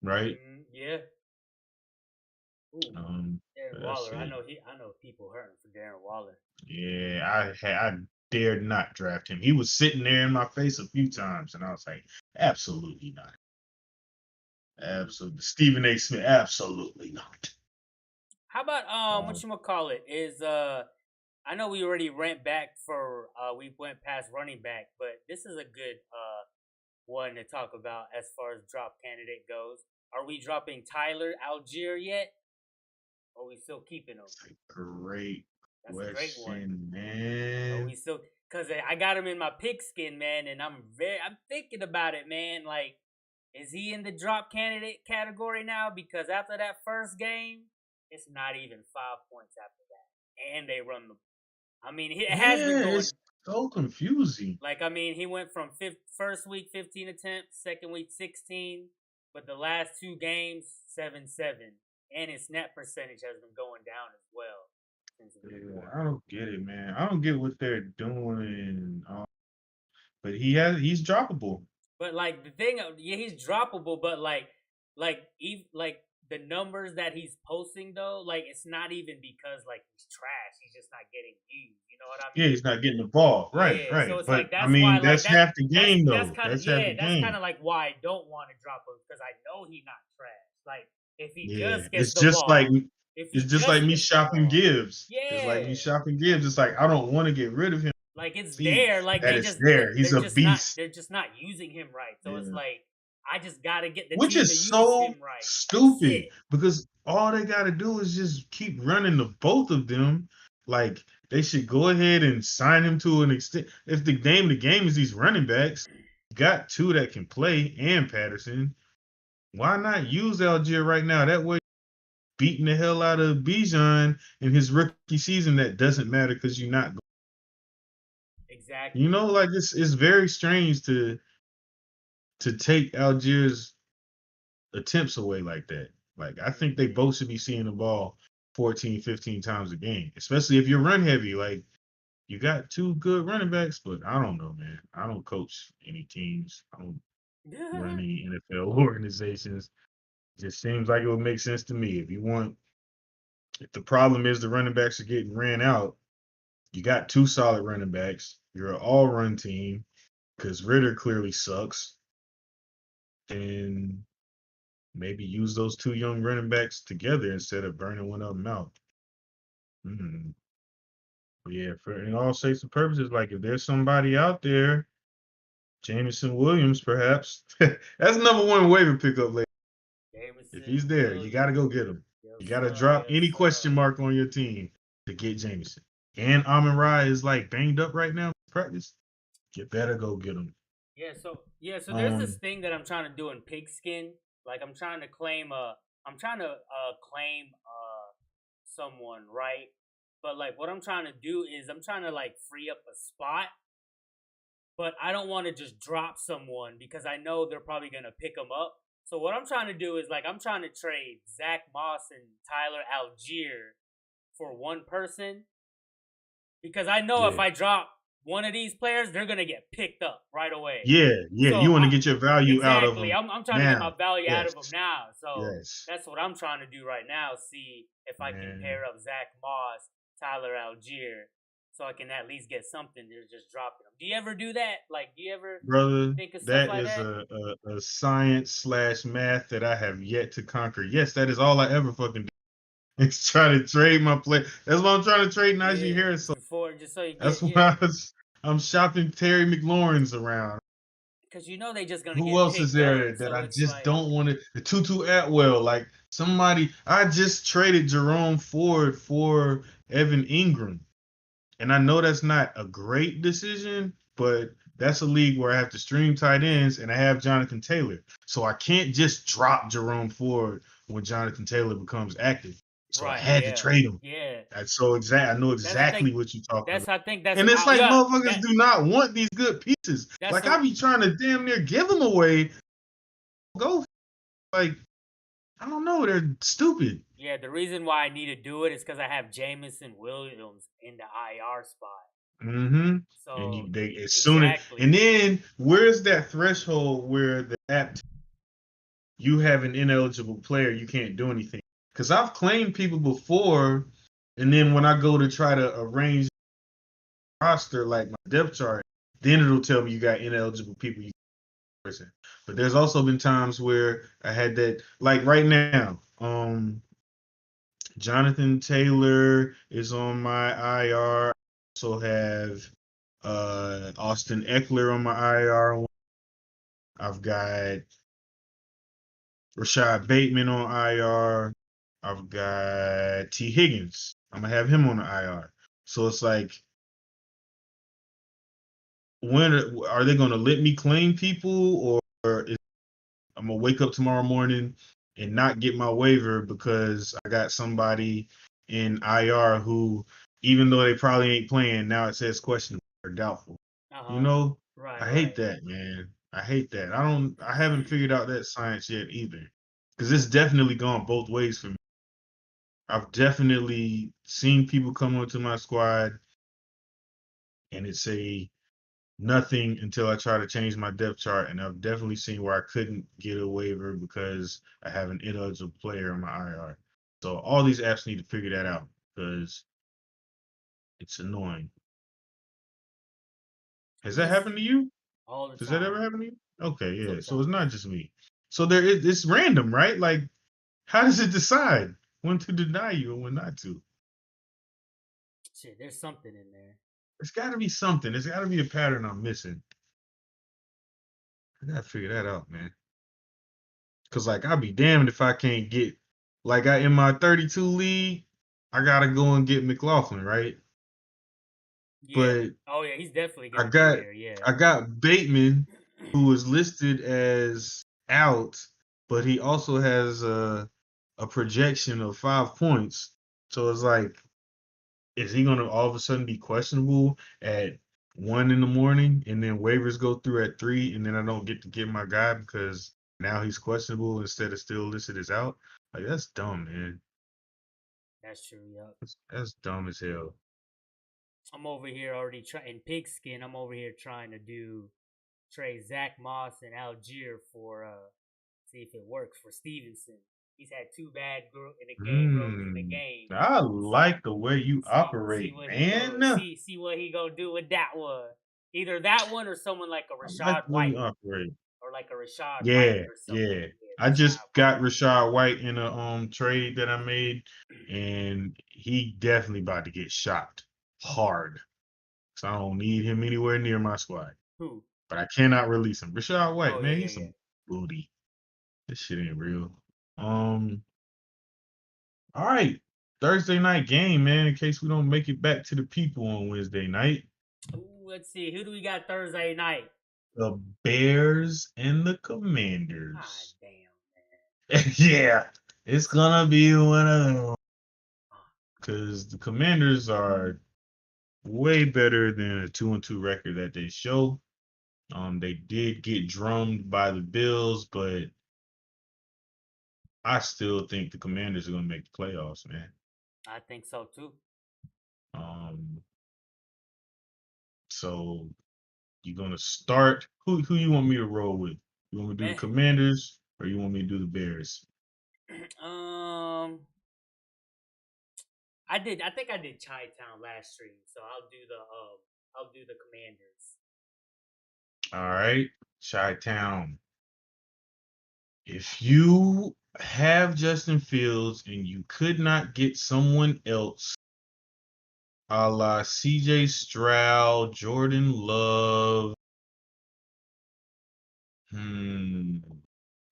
right? Yeah. Ooh, Um, Darren that's Waller. I it. know he. I know people hurting for Darren Waller. Yeah, I dared not draft him. He was sitting there in my face a few times, and I was like, absolutely not. Absolutely. Mhm. Stephen A. Smith, absolutely not. How about what Um, you gonna call it? Is I know we already went back for we went past running back, but this is a good one to talk about as far as drop candidate goes. Are we dropping Tyler Algier yet? Or are we still keeping him? it's a great That's a great one. question, Are man. we still? Cause I got him in my pigskin, man, and I'm thinking about it, man. Like, is he in the drop candidate category now? Because after that first game, it's not even 5 points after that, and they run the. I mean, it has been Yeah, going. it's so confusing. Like, I mean, he went from first week 15 attempts, second week 16, but the last two games 7-7, and his snap percentage has been going down as well since week Yeah, one. I don't get it, man. I don't get what they're doing. But he's droppable. But like the thing, yeah, he's droppable. But like the numbers that he's posting though, like it's not even because like he's trash. He's just not getting used. You know what I Yeah, mean? he's not getting the ball. Right, Yeah. So right. it's But like I that's why mean, like that's that half the game, that's though. kind of That's half yeah the that's kind game. of like why I don't want to drop him because I know he's not trash. Like if he Yeah, just gets the ball, if it's he just like just me gets the shopping ball, Gibbs. It's like yeah. me shopping Gibbs. It's like I don't want to get rid of him. Like it's See there. Like that they it's just there. He's a beast. they're just not using him right. So it's Yeah. like I just gotta get the Which team to is use so him right. That's stupid it. because all they got to do is just keep running the both of them. Like they should go ahead and sign him to an extent. If the game is these running backs, you got two that can play and Patterson. Why not use Algier right now? That way, beating the hell out of Bijan in his rookie season, that doesn't matter because you're not. You Exactly. know, like it's very strange to take Algier's attempts away like that. Like I think they Hmm. both should be seeing the ball 14, 15 times a game, especially if you're run heavy. Like you got two good running backs, but I don't know, man. I don't coach any teams. I don't run any NFL organizations. It just seems like it would make sense to me. If the problem is the running backs are getting ran out, you got two solid running backs. You're an all run team because Ritter clearly sucks. And maybe use those two young running backs together instead of burning one of them out. Mm. Yeah, for in all shapes and purposes, like if there's somebody out there, Jameson Williams, perhaps that's number one waiver pickup. Later, if he's Jameson there, you got to go Williams. get him. You Yes, got to sir. drop Yes, any question sir. mark on your team to get Jameson. And Amon Ra is like banged up right now in practice. You better go get him. So there's this Um, thing that I'm trying to do in pigskin. Like I'm trying to claim someone, right? But like what I'm trying to do is I'm trying to like free up a spot, but I don't want to just drop someone because I know they're probably going to pick them up. So what I'm trying to do is like I'm trying to trade Zach Moss and Tyler Algier for one person because I know if yeah, I drop one of these players, they're gonna get picked up right away. yeah, yeah. So You want to get your value out of exactly, them I'm trying to get my now. value out Yes, of them now. So yes, that's what I'm trying to do right now. See if I can man. pair up Zach Moss, Tyler Algier, so I can at least get something. They're just dropping them. Do you ever do that? Like, do you ever Brother, think of stuff that like is that? a science slash math that I have yet to conquer. Yes, that is all I ever fucking do. Is try to trade my play. That's why I'm trying to trade Najee Yeah, Harris. So before just so you that's get why yeah, I'm shopping Terry McLaurin's around. because you know they just gonna Who get else is picked up. there that So I it's just like don't want to? The Tutu Atwell, like somebody. I just traded Jerome Ford for Evan Ingram. And I know that's not a great decision, but that's a league where I have to stream tight ends and I have Jonathan Taylor. So I can't just drop Jerome Ford when Jonathan Taylor becomes active. So I right, had to yeah, trade him. yeah. That's so exact. I know That's I think exactly what you're talking about. I think that's And it's out. like Yeah, motherfuckers do not want these good pieces. that's Like the I be trying to damn near give them away. Go like I don't know. They're stupid. yeah. The reason why I need to do it is because I have Jamison Williams in the IR spot. Mm-hmm. And So they as soon as and exactly, then where's that threshold where the app you have an ineligible player, you can't do anything. Because I've claimed people before, and then when I go to try to arrange roster like my depth chart, then it'll tell me you got ineligible people you can person. But there's also been times where I had that, like right now, Jonathan Taylor is on my IR. I also have Austin Eckler on my IR. I've got Rashad Bateman on IR. I've got T. Higgins. I'm gonna have him on the IR. So it's like, when are they gonna let me claim people, or is, I'm gonna wake up tomorrow morning and not get my waiver because I got somebody in IR who, even though they probably ain't playing, now it says questionable or doubtful. uh You huh, know, right, I hate right. that, man. I hate that. I haven't figured out that science yet either. Because it's definitely gone both ways for me. I've definitely seen people come onto my squad and it say nothing until I try to change my depth chart. And I've definitely seen where I couldn't get a waiver because I have an ineligible player on my IR. So all these apps need to figure that out because it's annoying. Has that Yes, happened to you? all the Does that time, ever happen to you? Okay, yeah. So it's not sometimes. just me. So it's random, right? Like, how does it decide when to deny you and when not to? Shit, there's something in there. There's got to be something. There's got to be a pattern I'm missing. I gotta figure that out, man. Cause like I'll be damned if I can't get like I in my 32 league, I gotta go and get McLaughlin, right? Yeah. But Oh yeah, he's definitely I gonna be got there. Yeah. I got Bateman, who is listed as out, but he also has a projection of 5 points. So it's like, is he gonna all of a sudden be questionable at 1 in the morning, and then waivers go through at 3, and then I don't get to get my guy because now he's questionable instead of still listed as out? Like that's dumb, man. That's true. Yep. That's dumb as hell. I'm over here already trying pigskin. I'm over here trying to do trade Zach Moss and Algier for see if it works for Stevenson. He's had two bad in the game rows in the Hmm. game. I See, like the way you see operate, what he go man. see what he gonna do with that one. Either that one or someone like a I like Rashad the way White you operate. or like a Rashad White Yeah, or something. yeah. Yeah, I Rashad just White. got Rashad White in a trade that I made, and he definitely about to get shot hard. So I don't need him anywhere near my squad. Who? But I cannot release him. Rashad Oh White, yeah, man, yeah, he's yeah. some booty. This shit ain't real. Um, all right. Thursday night game, man, in case we don't make it back to the people on Wednesday night. Ooh, let's see. Who do we got Thursday night? The Bears and the Ah, Commanders. damn, Yeah, it's gonna be one of them. man. Because the Commanders are way better than a 2-2 record that they show. They did get drummed by the Bills, but I still think the Commanders are gonna make the playoffs, man. I think so too. Um, so you're gonna start. Who you want me to roll with? You want me to do the Man, Commanders or you want me to do the Bears? um, I did. I think I did Chi Town last stream, so I'll do the Commanders. All right, Chi-Town. If you have Justin Fields and you could not get someone else a la CJ Stroud, Jordan Love, hmm,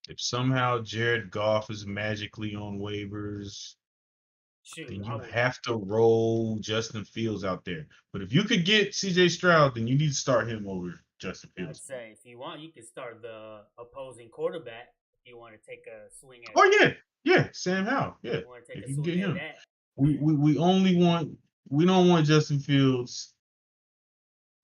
if somehow Jared Goff is magically on waivers, Shoot, then I you would. have to roll Justin Fields out there. But if you could get CJ Stroud, then you need to start him over Justin I'd Fields. say if you want, you can start the opposing quarterback. If you want to take a swing at, Oh yeah, yeah, Sam Howell. Yeah, you want to take if a you can swing get at him. that. We only want we don't want Justin Fields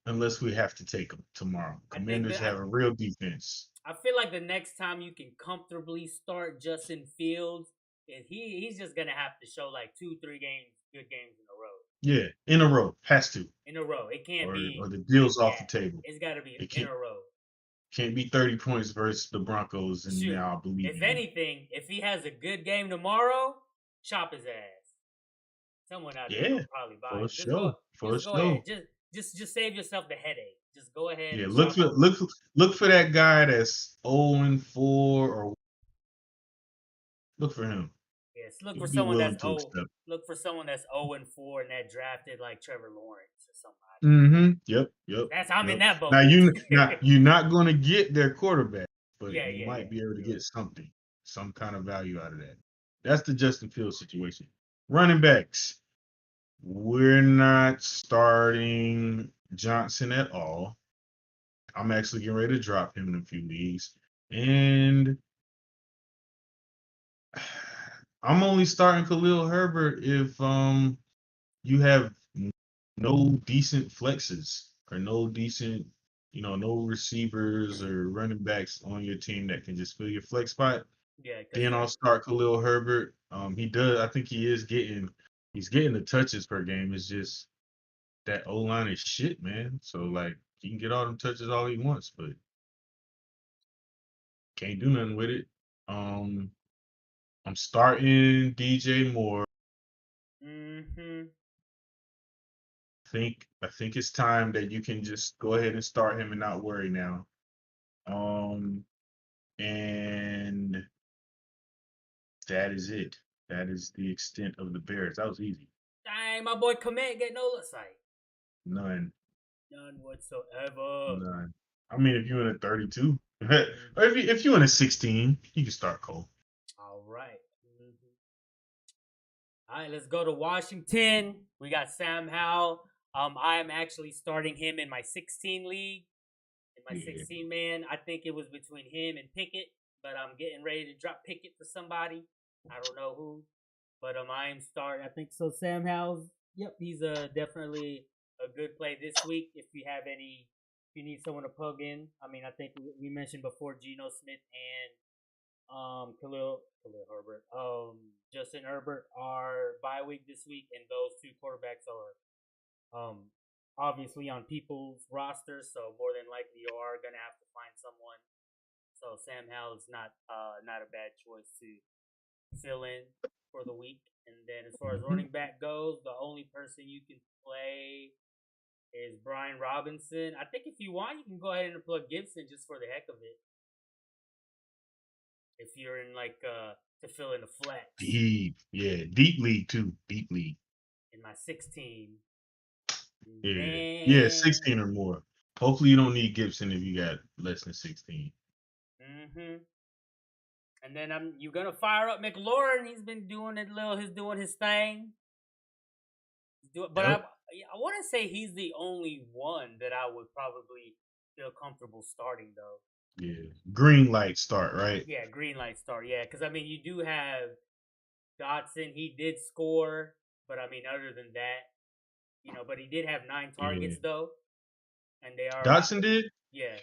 unless we have to take him tomorrow. I think Commanders that have a real defense. I feel like the next time you can comfortably start Justin Fields, he's just gonna have to show like 2, 3 games, good games in a row. Yeah, in a row, has to, In a row, it can't or be. the deal's off Yeah, the table. it's got to be It in a row. can't be 30 points versus the Broncos, and Shoot, now I believe if in you. anything, if he has a good game tomorrow, chop his ass. Someone out there Yeah, gonna probably buy for him. Just go, sure, for ahead. sure. Just save yourself the headache. Just go ahead Yeah, and chop him. look for that guy that's 0-4, or look for him. Yes, look for He'd be someone willing that's to accept. Look for someone that's 0-4 and that drafted like Trevor Lawrence or somebody. Mm-hmm. Yep. Yep. That's I'm in Yep. that Now boat. you're not going to get their quarterback, but Yeah, you yeah, might yeah. be able to You're get right. something, some kind of value out of that. That's the Justin Fields situation. Running backs, we're not starting Johnson at all. I'm actually getting ready to drop him in a few leagues, and I'm only starting Khalil Herbert if you have no decent flexes or no decent, no receivers or running backs on your team that can just fill your flex spot. Yeah, because Then I'll start Khalil Herbert. He does. I think he's getting the touches per game. It's just that O line is shit, man. So like he can get all them touches all he wants, but can't do nothing with it. Um, I'm starting DJ Moore. mm-hmm. I think it's time that you can just go ahead and start him and not worry now. Um, and that is it. That is the extent of the Bears. That was easy. Dang, my boy Komet get no sight. None, None whatsoever. none. I mean, if you're in a 32. Or if you're in a 16, you can start Cole. All right. All right, let's go to Washington. We got Sam Howell. I am actually starting him in my 16 league. In my Yeah. 16 man, I think it was between him and Pickett, but I'm getting ready to drop Pickett for somebody. I don't know who, but I am starting. I think so. Sam Howell's. Yep, he's definitely a good play this week. If you have any, if you need someone to plug in. I mean, I think we mentioned before Geno Smith and Khalil Herbert, Justin Herbert are bye week this week, and those two quarterbacks are obviously on people's rosters, so more than likely you are gonna have to find someone. So Sam Howell is not a bad choice to fill in for the week. And then as far as Mhm. running back goes, the only person you can play is Brian Robinson. I think if you want, you can go ahead and plug Gibson just for the heck of it. If you're in like to fill in the flex Deep league too. Deep league. in my 16, Yeah, then 16 or more. Hopefully you don't need Gibson if you got less than 16. mm-hmm. And then you're gonna fire up McLaurin. He's been doing it little. He's doing his thing. But Yep. I want to say he's the only one that I would probably feel comfortable starting though. Yeah. Green light start, right? Yeah, green light start. Yeah, because I mean you do have Dotson. He did score, but I mean other than that, but he did have 9 targets Yeah. though, and they are out. Dotson did? Yeah,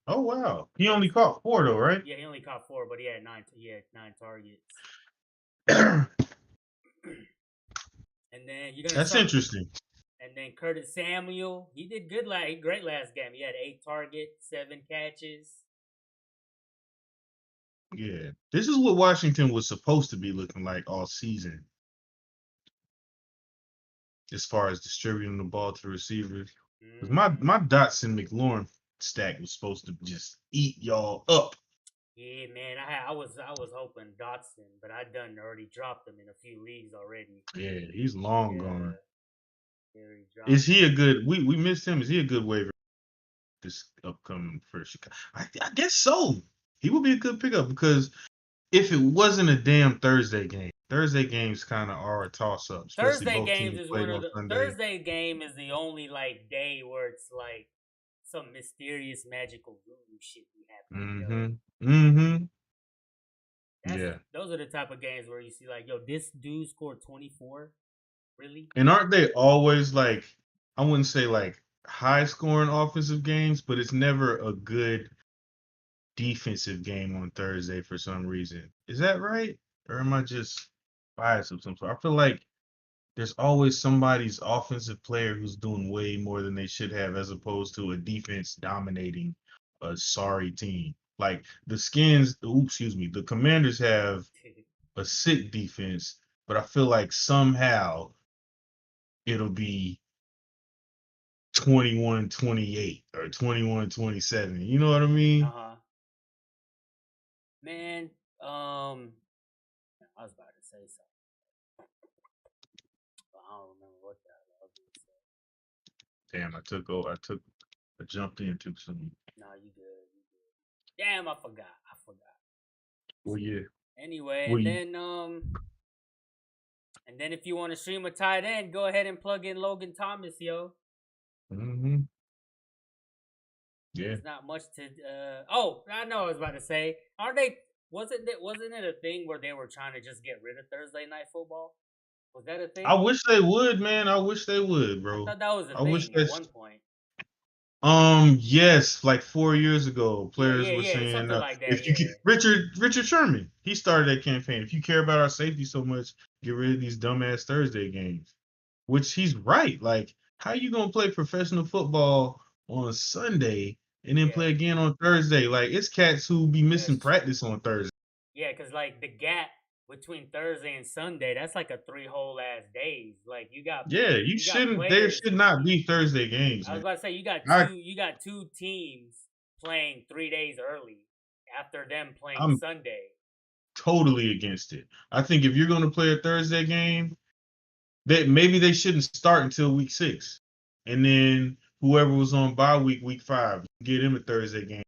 Oh wow. He only Dotson. caught 4 though, right? Yeah, he only caught 4, but he had 9. He had 9 targets. And then you're gonna That's start. interesting. And then Curtis Samuel, he did good. Great last game. He had 8 targets, 7 catches. Yeah. This is what Washington was supposed to be looking like all season as far as distributing the ball to receivers. Because Mm-hmm. my Dotson McLaurin stack was supposed to just eat y'all up. Yeah, man. I was hoping Dotson, but I done already dropped him in a few leagues already. Yeah, he's long gone. Yeah, he already Is dropped he him. a good we missed him? Is he a good waiver this upcoming for Chicago? I guess so. He would be a good pickup because if it wasn't a damn Thursday games kind of are a toss up, especially Thursday both games teams is played one of on the Sunday. Thursday game is the only like day where it's like some mysterious magical voodoo shit be happening, yo. Mm-hmm. Mm-hmm. That's Yeah. those are the type of games where you see like, yo, this dude scored 24. Really? And aren't they always like I wouldn't say like high scoring offensive games, but it's never a good defensive game on Thursday for some reason. Is that right? Or am I just biased of some sort? I feel like there's always somebody's offensive player who's doing way more than they should have, as opposed to a defense dominating a sorry team. Like the Commanders have a sick defense, but I feel like somehow it'll be 21-28 or 21-27. You know what I Uh mean? huh. Man, I was about to say something, but I don't remember what the hell I was going to say. Damn, I jumped in too soon. Nah, you good. You good. Damn, I forgot. I forgot. Well, yeah. Anyway, Well, and then if you want to stream a tight end, go ahead and plug in Logan Thomas, yo. mm-hmm. Yeah. There's not much to. Oh, I know. I was about to say, aren't they? Wasn't it a thing where they were trying to just get rid of Thursday night football? Was that a I thing? wish they would, man. I wish they would, I bro. thought that was a I wish thing at that's one point. yes, like 4 years ago, Yeah, players yeah, were yeah, saying something like that. if you Yeah, Richard Sherman, he started that campaign. If you care about our safety so much, get rid of these dumbass Thursday games. Which he's right. Like, how you gonna play professional football on Sunday and then yeah. play again on Thursday? Like, it's cats who be missing That's true. practice on Thursday. Yeah, because like the gap between Thursday and Sunday, that's like a 3 whole ass days. Like Yeah, you got there players. should not be Thursday games, I was man. about to say you got I two teams playing 3 days early after them playing I'm Sunday. totally against it. I think if you're gonna play a Thursday game, that maybe they shouldn't start until week 6. And then whoever was on bye week 5, get him a Thursday game.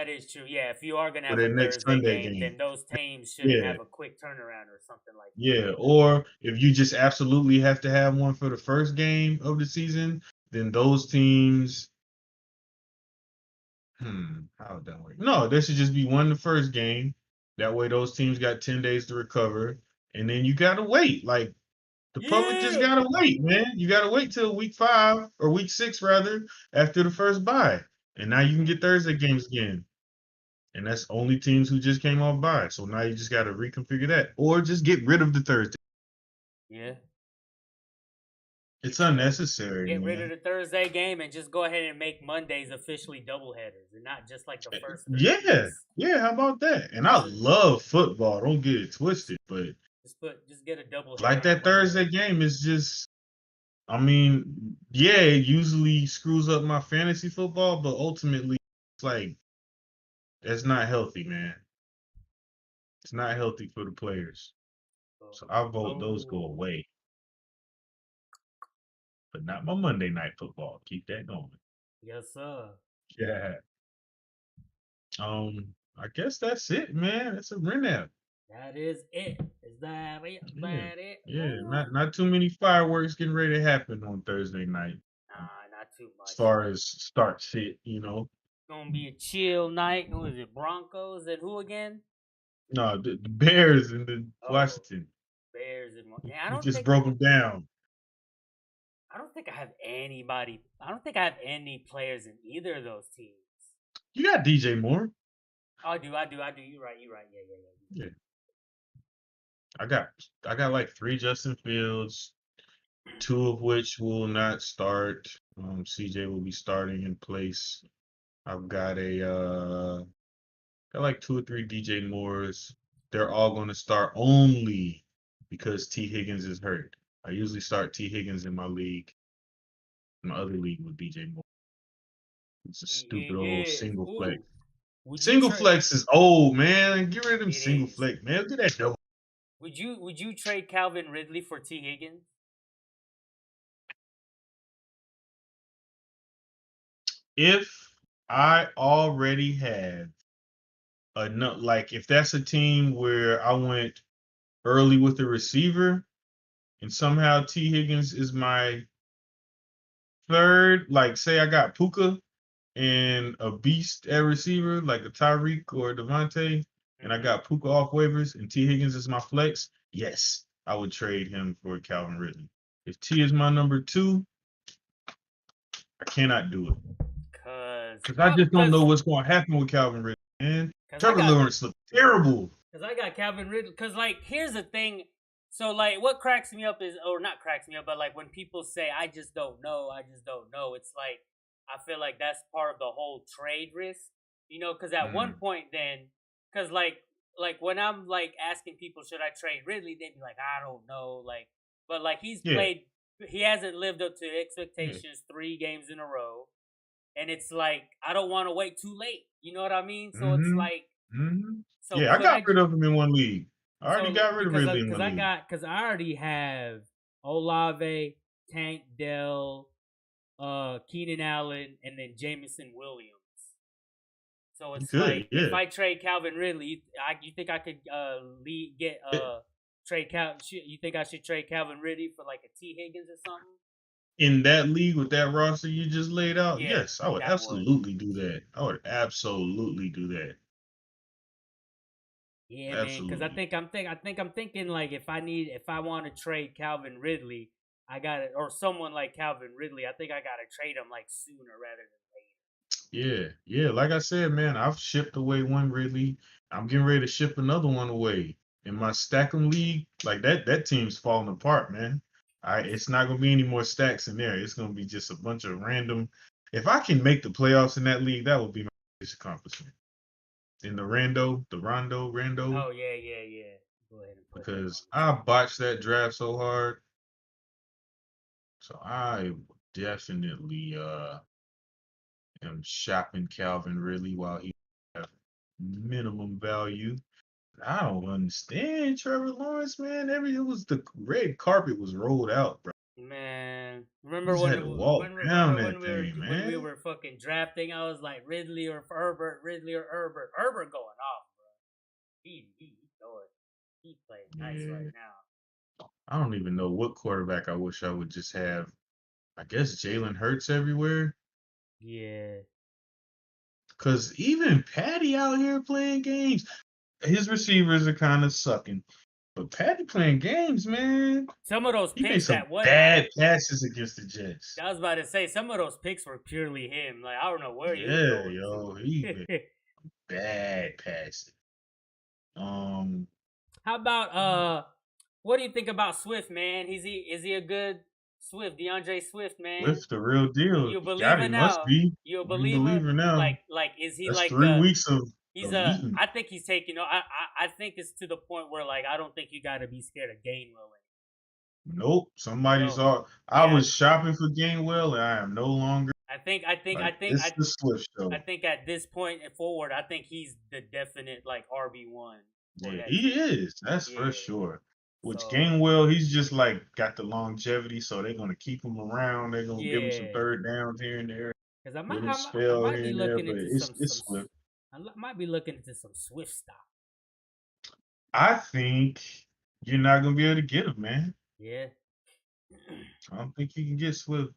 That is true. Yeah, if you are gonna for have a that next Thursday Sunday game, game. then those teams should Yeah, have a quick turnaround or something like that. yeah. Or if you just absolutely have to have one for the first game of the season, then those teams. How would that work? No, there should just be one the first game. That way, those teams got 10 days to recover, and then you gotta wait. Like the public just Yeah. gotta wait, man. You gotta wait till week 5 or week 6 rather after the first bye, and now you can get Thursday games again. And that's only teams who just came off bye. So now you just gotta reconfigure that, or just get rid of the Thursday. Yeah. It's Get rid of unnecessary, get rid of man. the Thursday game and just go ahead and make Mondays officially doubleheaders and not just like the first 3 weeks. Yeah, yeah. How about that? And I Just love football. Don't get it twisted, but just get a like doubleheader on that Thursday Monday. game is just. I mean, yeah, it usually screws up my fantasy football, but ultimately, it's like that's not healthy, man. It's not healthy for the players. So, So I vote those go oh, away, but not my Monday night football. Keep that going. yes, sir. Yeah. I guess that's it, man. That's a renap. That is it. Is that it? Yeah. That it? Yeah. Well, Not too many fireworks getting ready to happen on Thursday night. nah, not too As much, far man. as start shit. Gonna be a chill night. Who is it? Broncos and who again? No, the Bears and the Oh, Washington. Bears and We yeah. we just broke them down. I don't think I have anybody. I don't think I have any players in either of those teams. You got DJ Moore. Oh, I do. You're right. You're right. Yeah, yeah, yeah. Yeah. I got I got like 3 Justin Fields, 2 of which will not start. CJ will be starting in place. I've got like 2 or 3 DJ Moores. They're all going to start only because T Higgins is hurt. I usually start T Higgins in my league. My other league with DJ Moore. It's a T stupid old Higgins. single flex. Ooh, would you Single trade? flex is old, man. Get rid of them It single is. flex, man. Do that double. Would you trade Calvin Ridley for T Higgins? If I already have enough, like if that's a team where I went early with the receiver and somehow T Higgins is my third, like say I got Puka and a beast at receiver, like a Tyreek or Devontae, and I Mm-hmm. got Puka off waivers and T Higgins is my flex, yes, I would trade him for Calvin Ridley. If T is my number 2, I cannot do it. Cause Because I I'm just don't cause know what's going to happen with Calvin Ridley, man. cause I Trevor got Lawrence looked terrible. Cause I got Calvin Ridley. Cause like here's the thing. So like what cracks me up is, or not cracks me up, but like when people say I just don't know, I just don't know. It's like I feel like that's part of the whole trade risk, Cause at one Mm, point then, cause like when I'm like asking people should I trade Ridley, they'd be like I don't know, like, but like yeah, he hasn't lived up to yeah. expectations 3 games in a row, and it's like I don't want to wait too late. You know what I mean? So it's Mhm, like mhm. so Yeah, I could got I rid of him in one league. I already so got rid of Ridley in one league. because I already have Olave, Tank Dell, Keenan Allen, and then Jamison Williams. So You it's could, like if yeah. I trade Calvin Ridley, you think I could get It, trade Cal? You think I should trade Calvin Ridley for like a T Higgins or something? in that league with that roster you just laid out, Yeah, yes, I would that one. absolutely do that. I would absolutely do that. Yeah, man. Because Absolutely. I think I'm thinking like if I want to trade Calvin Ridley, I got it, or someone like Calvin Ridley. I think I got to trade him like sooner rather than later. Yeah, yeah. Like I said, man, I've shipped away one Ridley. I'm getting ready to ship another one away. In my Stack'em league, like that team's falling apart, man. It's not gonna be any more stacks in there. It's gonna be just a bunch of random. If I can make the playoffs in that league, that would be my biggest accomplishment. In the Rando, Oh yeah, yeah, yeah. Go ahead and put him on because the I team. botched that draft so hard. So I definitely am shopping Calvin really while he have minimum value. I don't understand Trevor Lawrence, man. It was the red carpet was rolled out, bro. Man, You just had to walk down remember that thing, when we man. were fucking drafting? I was like Ridley or Herbert, Ridley or Herbert. Herbert going off, bro. He going. He playing nice right Yeah. now. I don't even know what quarterback I wish I would just have. I guess Jalen Hurts everywhere. Yeah. Cause even Patty out here playing games, his receivers are kind of sucking. But Patty playing games, man. Some of those He made picks some that wasn't. bad passes against the Jets. I was about to say some of those picks were purely him. Like I don't know where he was Yeah, going yo, he made to. bad passes. Um, How about what do you think about Swift, man? Is he a good Swift, DeAndre Swift, man? Swift the real deal. You a You got believer him, must now? be. You a You believer? believer now. Like is he That's like 3 weeks he's of a eating. I think he's taking I think it's to the point where like I don't think you gotta be scared of Gainwell. Nope. Somebody's Yo, all. I yeah, was shopping for Gainwell, and I am no longer. Like it's the Swift I show. think at this point and forward, I think he's the definite like RB1 for Yeah, that he team. is. That's for Yeah. sure. Which So Gainwell, he's just like got the longevity, so they're gonna keep him around. They're gonna give him some yeah, third downs here and there, because let him I spell might here be and there. looking But into it's Swift. might be looking into some Swift stock. I think you're not gonna be able to get him, man. Yeah. I don't think you can get Swift.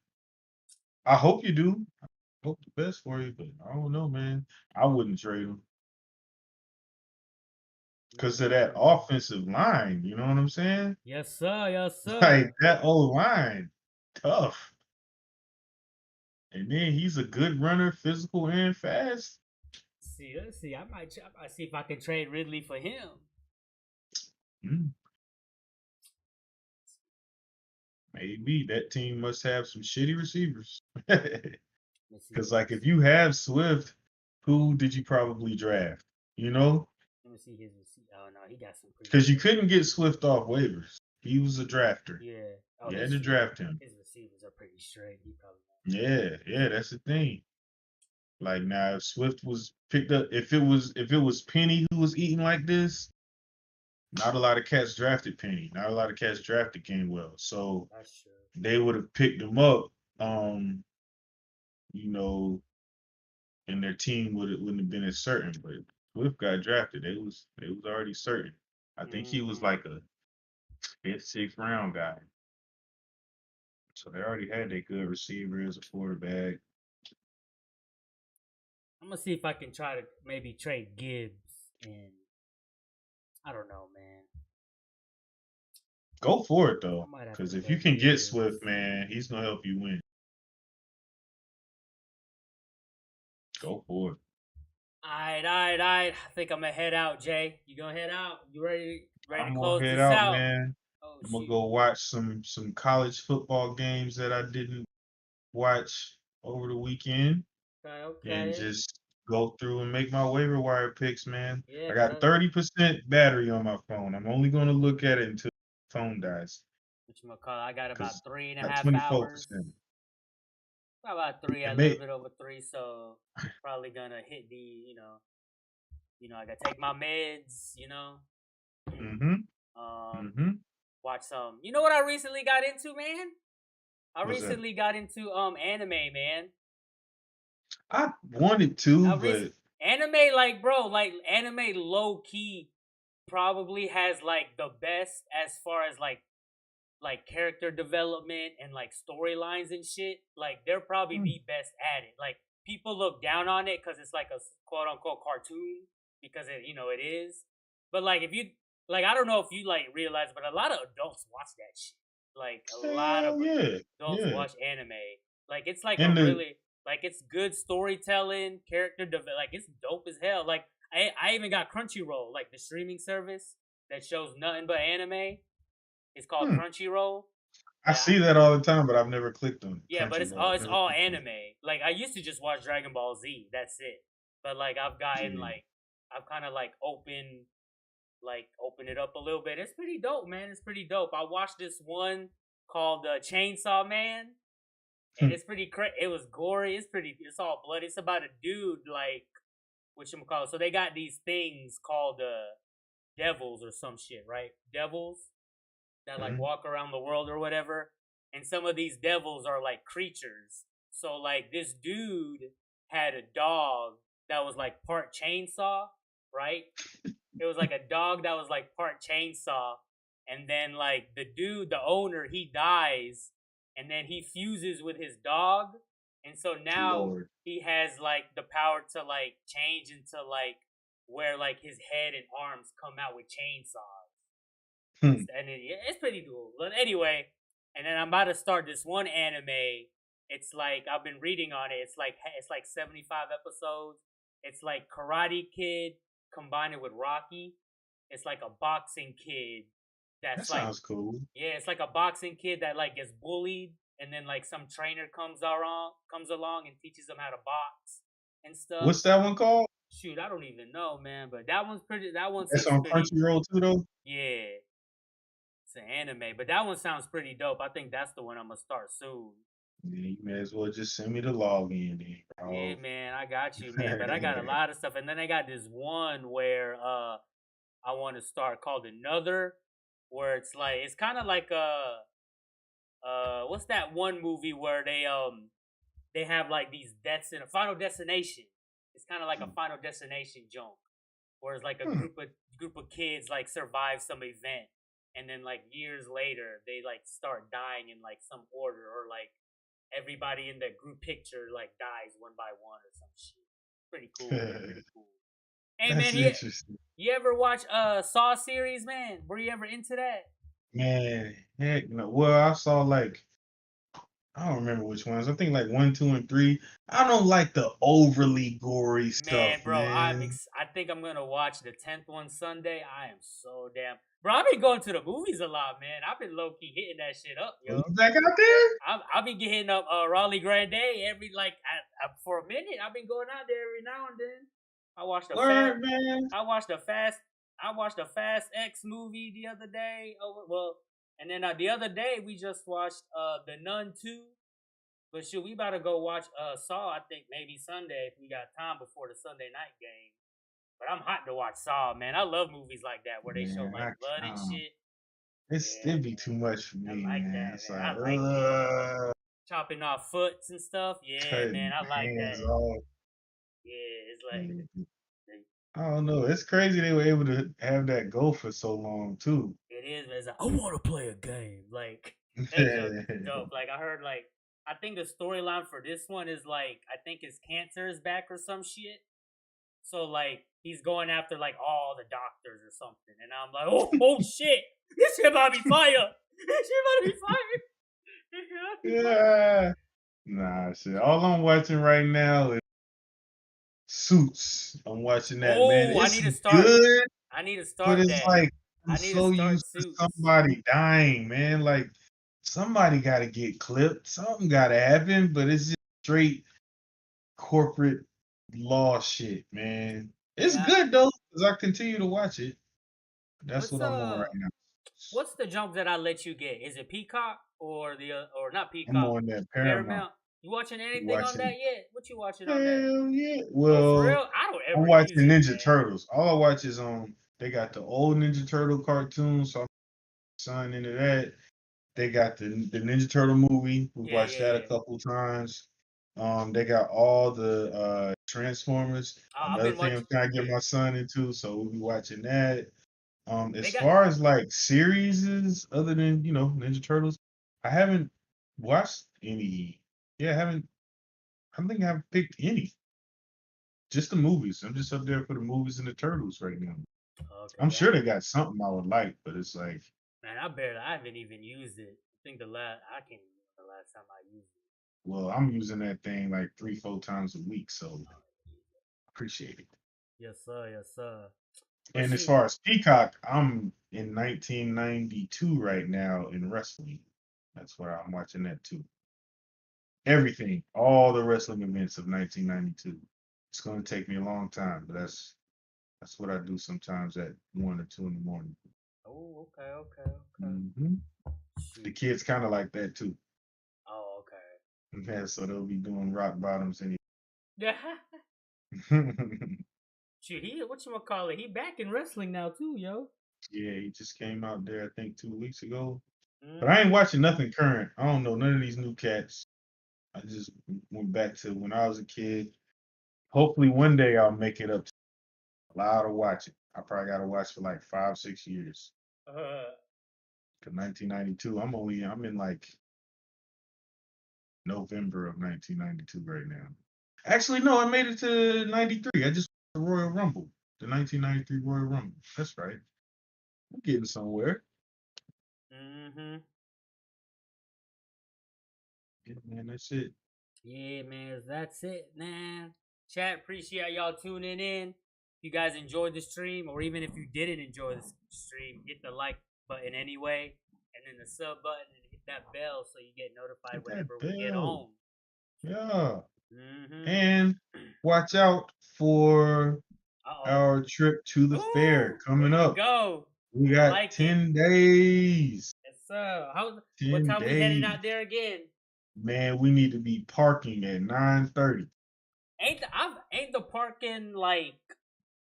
I hope you do. I hope the best for you, but I don't know, man. I wouldn't trade him because of that Mm. offensive line. You know what I'm saying? Yes, sir. Yes, Like sir. that old line, tough. And then he's a good runner, physical and fast. See, let's see. I might see if I can trade Ridley for him. Mm, maybe that team must have some shitty receivers. Let's see. Because like if you have Swift, who did you probably draft? You know, Let me see his receipt. Oh no, he got some pretty because you good. couldn't get Swift off waivers. He was a drafter. Yeah. Oh, You had to draft him. his receivers are pretty straight. He probably Yeah, yeah, that's the thing. Like now, if Swift was picked up, if it was Penny who was eating like this, not a lot of cats drafted Penny. Not a lot of cats drafted Gainwell. So not. That's true. they would have picked him up. You know, and their team wouldn't have been as certain. But Swift got drafted. They was already certain. I think he was Mm. like a fifth, sixth round guy. So they already had their good receiver as a quarterback. I'm gonna see if I can try to maybe trade Gibbs and I don't know, man. Go for it I though, might have to because if you go can get Gibbs. Swift, man, he's gonna help you win. Go for it. All right. I think I'm gonna head out, Jay. You gonna head out? You ready to I'm gonna close head this out, out? man. Oh I'm gonna shit. go watch some college football games that I didn't watch over the weekend, Okay, and okay. just go through and make my waiver wire picks, man. Yeah, I cause got 30% battery on my phone. I'm only gonna look at it until the phone dies, I got about because three and a I got half hours. 24%. About three, a It little may. bit over three. So probably gonna hit the, I gotta take my meds. Mm-hmm. um, Mm-hmm. watch some. You know what I recently got into, man? I What's that? recently got into anime, man. I wanted to, I rec- but Anime, like bro, like anime low key probably has like the best as far as like character development and like storylines and shit. Like they're probably hmm, the best at it. Like people look down on it because it's like a quote unquote cartoon because it is. But like if you like, I don't know if you like realize, but a lot of adults watch that shit. Like a lot of hell yeah, adults yeah. watch anime. Like it's like a And the really like it's good storytelling, character develop. Like it's dope as hell. Like I even got Crunchyroll, like the streaming service that shows nothing but anime. It's called hmm, Crunchyroll. I Yeah, see that all the time, but I've never clicked on it. yeah, but Crunchyroll. it's Never all clicked on anime. Like I used to just watch Dragon Ball Z. That's it. But like it. I've kind of like open it up a little bit. It's pretty dope, man. It's pretty dope. I watched this one called Chainsaw Man, Yeah. and it's pretty It was gory. It's all bloody. It's about a dude like what you call it. So they got these things called devils or some shit, right? Devils that like Mhm. walk around the world or whatever. and some of these devils are like creatures. So like this dude had a dog that was like part chainsaw, right? It was like a dog that was like part chainsaw, and then like the dude, the owner, he dies, and then he fuses with his dog, and so now Lord. he has like the power to like change into like where like his head and arms come out with chainsaws. Hmm. And it's pretty cool. But anyway, and then I'm about to start this one anime. It's like I've been reading on it. It's like 75 episodes. It's like Karate Kid combined it with Rocky. It's like a boxing kid That that's like, sounds cool. yeah, it's like a boxing kid that like gets bullied, and then like some trainer comes along and teaches him how to box and stuff. What's that one called? Shoot, I don't even know, man, but that one's pretty. That one That's seems on pretty. Crunchyroll too, though. Yeah, it's an anime, but that one sounds pretty dope. I think that's the one I'm gonna start soon. Yeah, you may as well just send me the login, then, Yeah, bro. man, I got you, man. But I got a lot of stuff, and then I got this one where I want to start called Another, where it's kind of like what's that one movie where they have like these deaths in a Final Destination. It's kind of like a Final Destination junk, where it's like a Hmm. group of kids like survive some event, and then like years later they like start dying in like some order, or like everybody in the group picture like dies one by one or some shit. Pretty cool. Pretty cool. Hey That's man, interesting, you ever watch Saw series, man? Were you ever into that? man. Heck no. Well, I saw like I don't remember which ones. I think like one, two, and three. I don't like the overly gory Man, stuff, bro, man. I think I'm gonna watch the 10th one Sunday. I am so damn, bro. I've been going to the movies a lot, man. I've been low key hitting that shit up, Are you yo. back out there? I've been hitting up Raleigh Grande every like for a minute. I've been going out there every now and then. I watched a fat. Word, man. I watched a fast. I watched a Fast X movie the other day. Oh well, and then the other day we just watched the Nun 2. But shoot, we about to go watch Saw. I think maybe Sunday if we got time before the Sunday night game. But I'm hot to watch Saw, man. I love movies like that where they show Man, like blood and shit. it'd Yeah, be too much for man. I me, like man. that, It's man. like, I like it. Chopping off foots and stuff. Yeah, man. cutting I like hands that. off. Yeah, it's like Man, I don't know. It's crazy they were able to have that go for so long too. it is. It's like, I want to play a game. Like that joke is dope. Like I heard, like I think the storyline for this one is like I think his cancer is back or some shit. So like he's going after like all the doctors or something, and I'm like, oh shit, this shit about to be fire. This shit about to be fire. This shit about to be fire. Yeah. Nah, shit. All I'm watching right now is Suits. I'm watching that, man. Oh, It's good, I need to but start it's that. like I'm I need to so start used to Suits. somebody dying, man. Like somebody got to get clipped. Something got to happen, but it's just straight corporate law shit, man. It's Yeah. good though, because I continue to watch it. That's What's what I'm on right now. what's the jump that I let you get? Is it Peacock or the or not I'm Peacock? on that Paramount. Paramount. You watching anything on that Watching yet? What you watching on that? hell yeah. Oh, for Well, real? I don't I'm ever watching use it, Ninja man. Turtles. All I watch is they got the old Ninja Turtle cartoons, so I'm signed into that. They got the Ninja Turtle movie. We Yeah, watched yeah, that a yeah. couple times. They got all the Transformers. I've Another been thing watching. I'm trying to get Yeah, my son into, so we'll be watching that. they As got. far as like series other than Ninja Turtles, I haven't watched any. Yeah, I haven't. I don't think I've picked any. Just the movies. I'm just up there for the movies and the turtles right now. Okay, I'm yeah. sure they got something I would like, but it's like, Man, I haven't even used it. I think I can't even remember the last time I used it. well, I'm using that thing like 3, 4 times a week, so Oh, appreciate it. yes, sir, yes, sir. But And as shoot, far as Peacock, I'm in 1992 right now in wrestling. That's where I'm watching that too. Everything, all the wrestling events of 1992. It's going to take me a long time, but that's what I do sometimes at 1 or 2 in the morning. oh, okay, okay, okay. hmm The Shoot. kids kind of like that too. Oh, okay. Yeah, so they'll be doing rock bottoms and Yeah. Shoot, what you call it? He back in wrestling now too, yo. yeah, he just came out there I think 2 weeks ago. But I ain't Mm-hmm. watching nothing current. I don't know none of these new cats. I just went back to when I was a kid. Hopefully one day I'll make it up to allow to watch it. I probably gotta watch for like 5, 6 years. Cause 1992, I'm in like November of 1992 right now. Actually, no, I made it to 93. I just the Royal Rumble, the 1993 Royal Rumble. That's right. I'm getting somewhere. Mm-hmm. Yeah, man, that's it. Yeah, man, that's it, man. Chat, appreciate y'all tuning in. If you guys enjoyed the stream, or even if you didn't enjoy the stream, hit the like button anyway, and then the sub button, and hit that bell so you get notified Hit that whenever we get bell. on. Yeah. Mm-hmm. And watch out for Uh-oh. our trip to the fair Ooh, coming ready to up. go. We I got like it. 10 days. Yes, sir. What 10 time we heading days. out there again? Man, we need to be parking at 9:30. Ain't the parking like,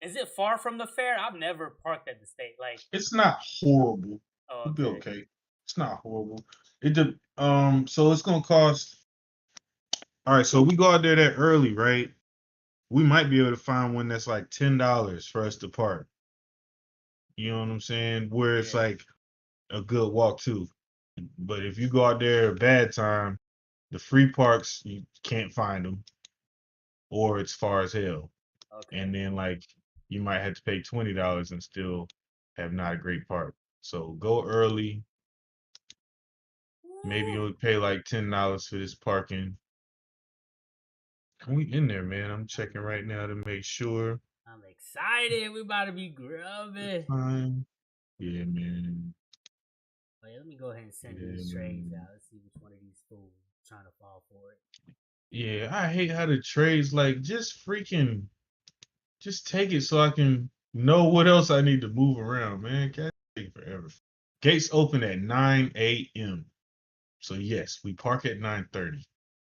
is it far from the fair? I've never parked at the state. Like, It's not horrible. oh, It'll be okay. okay. It's not horrible. So it's gonna cost. All right, so we go out there that early, right? We might be able to find one that's like $10 for us to park. You know what I'm saying? Where it's Yeah. like a good walk too. But if you go out there a bad time, the free parks you can't find them, or it's far as hell. And Okay. then like you might have to pay $20 and still have not a great park. So go early. Maybe Woo. you'll pay like $10 for this parking. Can we in there, man? I'm checking right now to make sure. I'm excited. We about to be grubbing. Time. Yeah, man. Wait, let me go ahead and send Yeah, these trades man. out. Let's see which one of these fools is trying to fall for it. Yeah, I hate how the trades like just take it so I can know what else I need to move around, man. Can't take forever. Gates open at 9 a.m. So yes, we park at 9:30.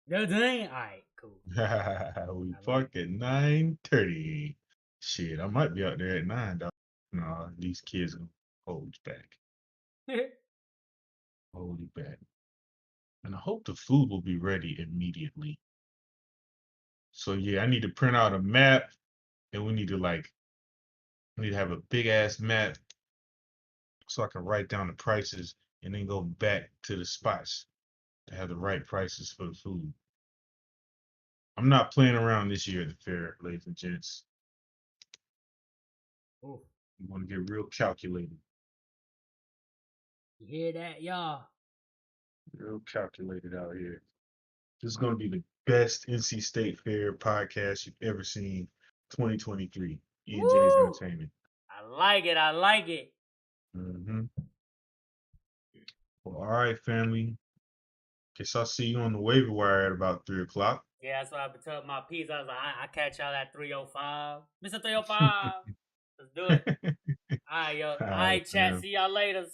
Good thing? Alright, cool. We I like park at 9:30. Shit, I might be out there at 9, dog. No, these kids gonna hold you back. it. Hold you back. And I hope the food will be ready immediately. So yeah, I need to print out a map and we need to have a big ass map so I can write down the prices and then go back to the spots to have the right prices for the food. I'm not playing around this year at the fair, ladies and gents. Ooh, You want to get real calculated. you hear that, y'all? Real calculated out here. This is going to be the best NC State Fair podcast you've ever seen. 2023. E&J's Woo! Entertainment. I like it. I like it. Hmm. Well, all right, family. Guess I'll see you on the waiver wire at about 3 o'clock. Yeah, that's what I've been telling my piece. I was like, I catch y'all at 305. Mr. 305. Let's do it. All right, yo. All All right, right, chat. fam. See y'all later.